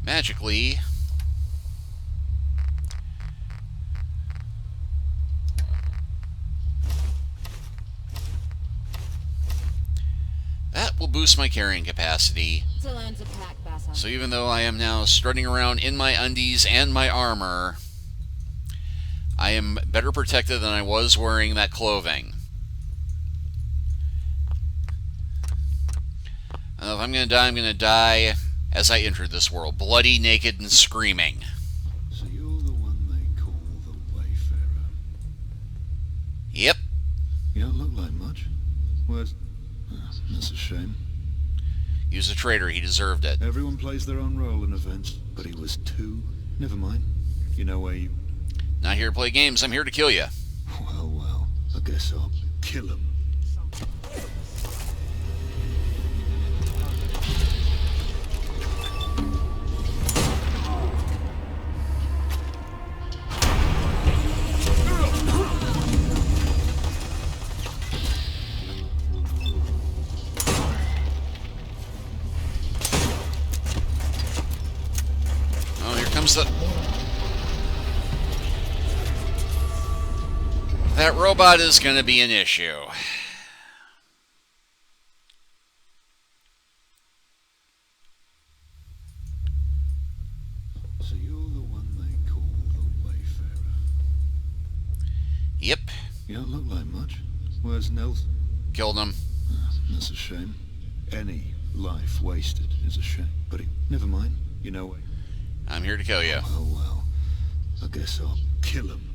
magically... that will boost my carrying capacity. To learn to pack better. So even though I am now strutting around in my undies and my armor, I am better protected than I was wearing that clothing. And if I'm going to die as I entered this world, bloody, naked, and screaming. So you're the one they call the Wayfarer? Yep. You don't look like much. Where's... that's a shame. He was a traitor. He deserved it. Everyone plays their own role in events, but he was too... Never mind. You know where you... Not here to play games. I'm here to kill you. Well, I guess I'll kill him. That robot is going to be an issue. So you're the one they call the Wayfarer? Yep. You don't look like much. Where's Nelson? Killed him. That's a shame. Any life wasted is a shame. But never mind. You know what? I'm here to kill you. Oh, well. I guess I'll kill him.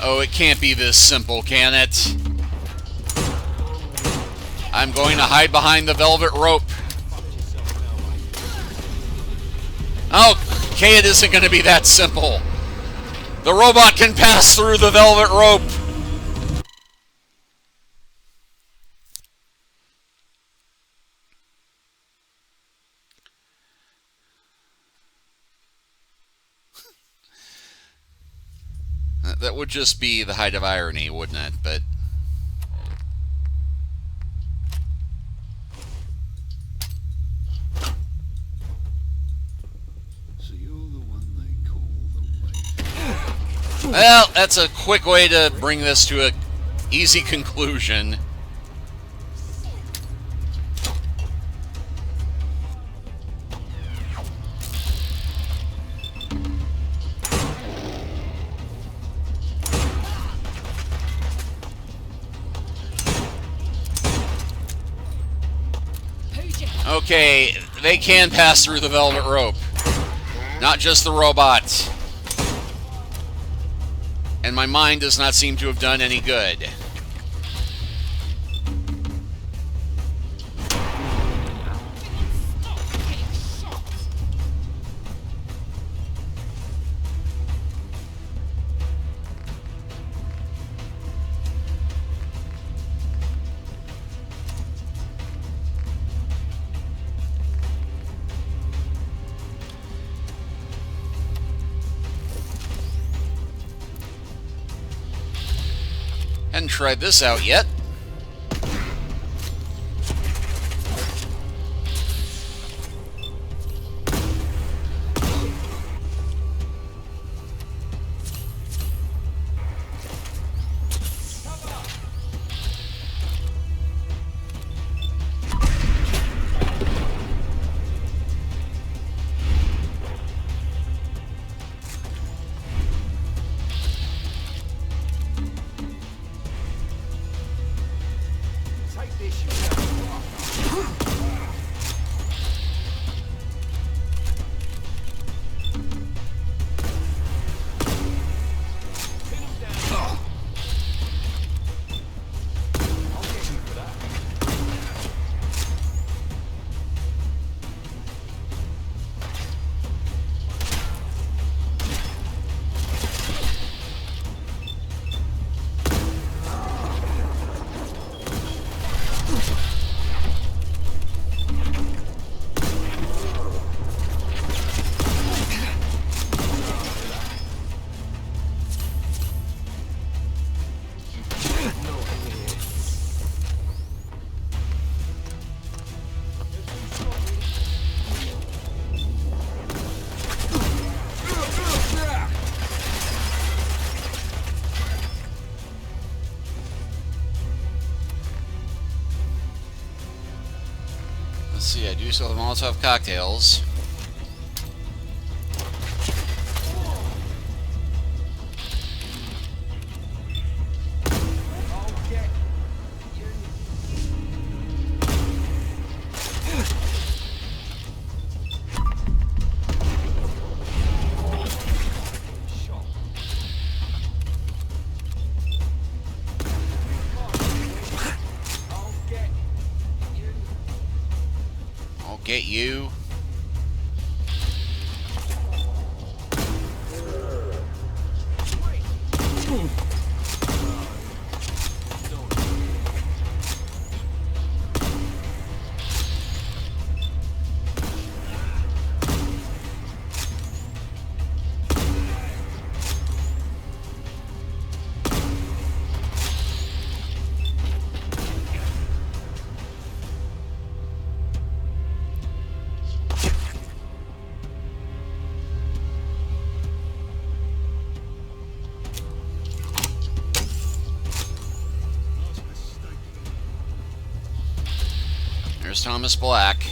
Oh, it can't be this simple, can it? I'm going to hide behind the velvet rope. Okay, it isn't going to be that simple. The robot can pass through the velvet rope. That would just be the height of irony, wouldn't it? But so you're the one they call the Wayfarer. Well, that's a quick way to bring this to an easy conclusion. Okay, they can pass through the velvet rope. Not just the robot. And my mind does not seem to have done any good. Hadn't tried this out yet. Let's see, I do still have Molotov cocktails. Get you. There's Thomas Black.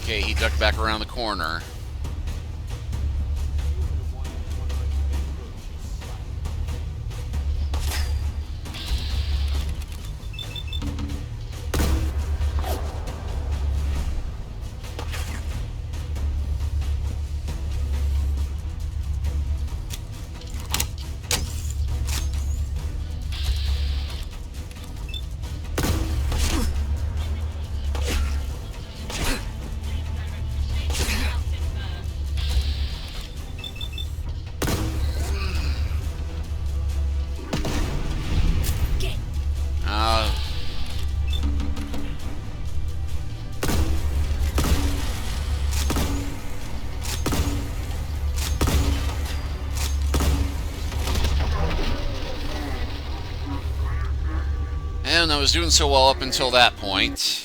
Okay, he ducked back around the corner. And I was doing so well up until that point.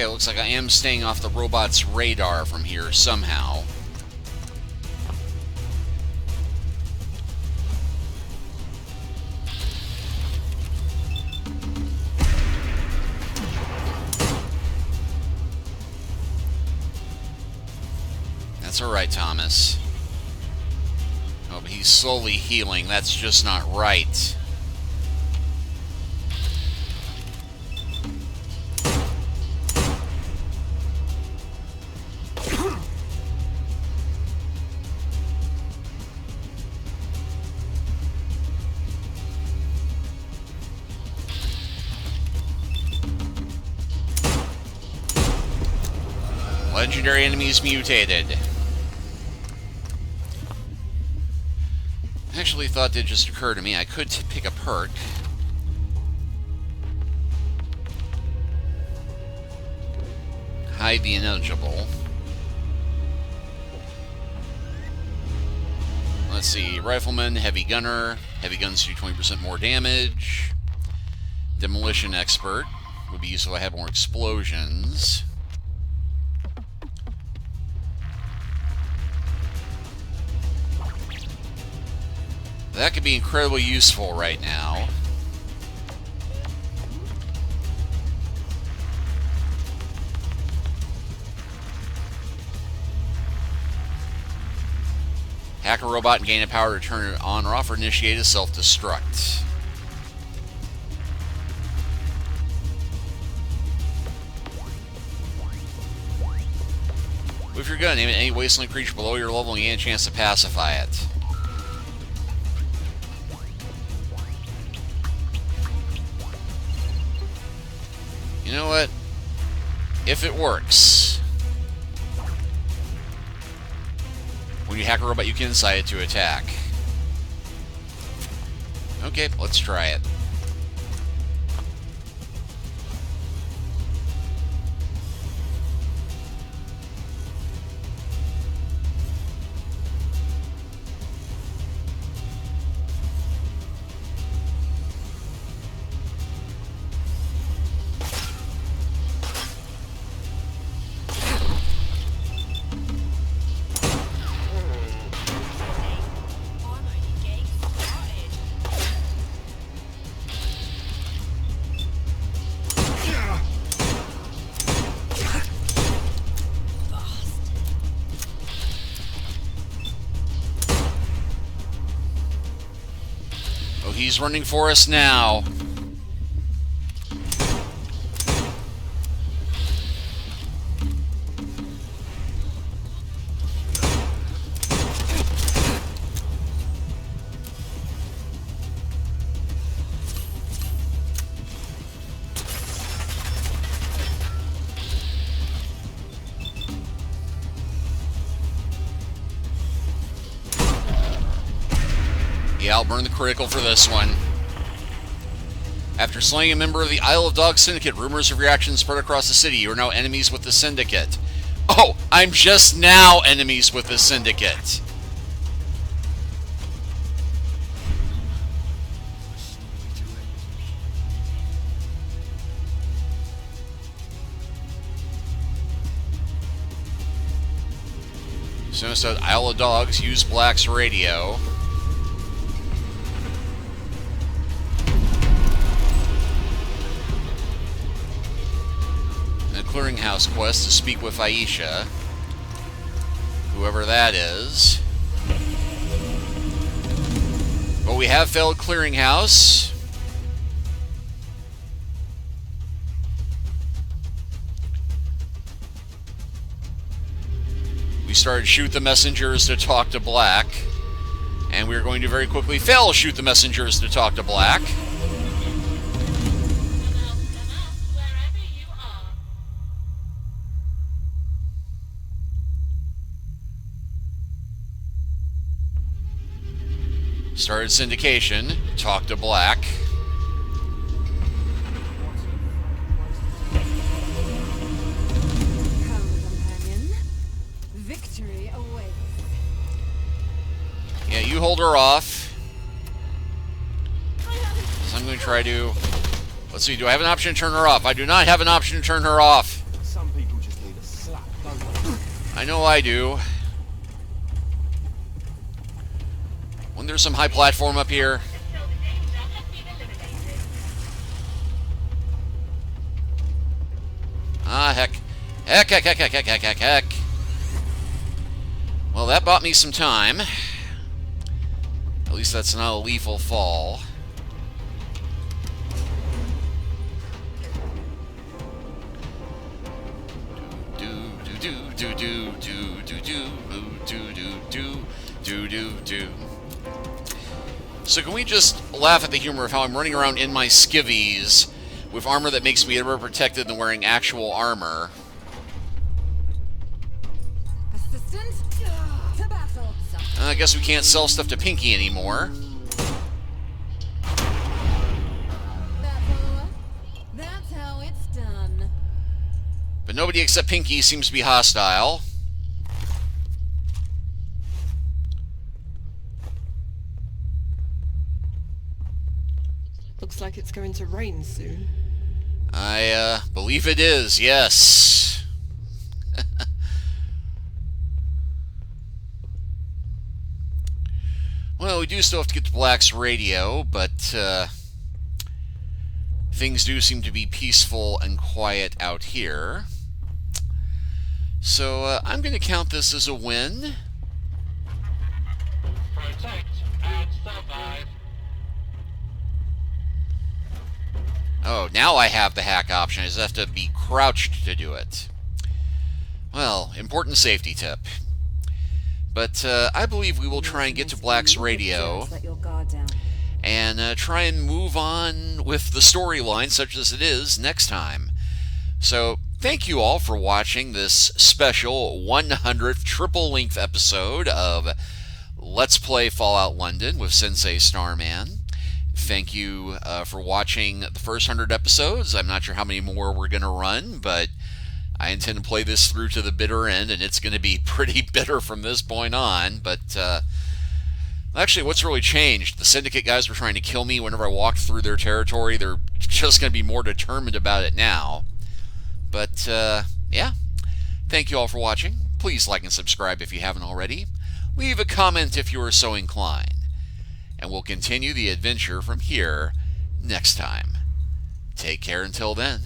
Okay, it looks like I am staying off the robot's radar from here somehow. That's alright, Thomas. Oh, but he's slowly healing. That's just not right. Legendary enemies mutated. Actually thought it just occurred to me I could pick a perk. Hide the ineligible. Let's see, Rifleman, Heavy Gunner. Heavy guns do 20% more damage. Demolition Expert. Would be useful if I had more explosions. That could be incredibly useful right now. Hack a robot and gain a power to turn it on or off or initiate a self-destruct. With your gun, aim at any wasteland creature below your level and gain a chance to pacify it. You know what? If it works, when you hack a robot, you can incite it to attack. Okay, let's try it. He's running for us now. Yeah, I'll burn the critical for this one. After slaying a member of the Isle of Dogs Syndicate, rumors of your actions spread across the city. You are now enemies with the Syndicate. Oh, I'm just now enemies with the Syndicate. So instead, Isle of Dogs, use Black's radio. Clearinghouse quest to speak with Aisha, whoever that is. But we have failed Clearinghouse. We started shoot the messengers to talk to Black, and we're going to very quickly fail shoot the messengers to talk to Black. Started syndication, talk to Black. Come, companion. Victory awaits. Yeah, you hold her off. So I'm going to try to... Let's see, do I have an option to turn her off? I do not have an option to turn her off. I know I do. When there's some high platform up here. Ah, heck. Heck. Well, that bought me some time. At least that's not a lethal fall. So can we just laugh at the humor of how I'm running around in my skivvies with armor that makes me ever protected than wearing actual armor? Assistant to battle. I guess we can't sell stuff to Pinky anymore. That's how it's done. But nobody except Pinky seems to be hostile. Looks like it's going to rain soon. I believe it is, yes. Well, we do still have to get to Black's radio, but things do seem to be peaceful and quiet out here. So I'm going to count this as a win. Protect and survive. Oh, now I have the hack option. I just have to be crouched to do it. Well, important safety tip. But I believe we will try and get to Black's radio and try and move on with the storyline, such as it is, next time. So, thank you all for watching this special 100th triple-length episode of Let's Play Fallout London with Sensei Starman. Thank you for watching the first 100 episodes. I'm not sure how many more we're going to run, but I intend to play this through to the bitter end, and it's going to be pretty bitter from this point on. But actually, what's really changed? The Syndicate guys were trying to kill me whenever I walked through their territory. They're just going to be more determined about it now. But, yeah. Thank you all for watching. Please like and subscribe if you haven't already. Leave a comment if you are so inclined. And we'll continue the adventure from here next time. Take care until then.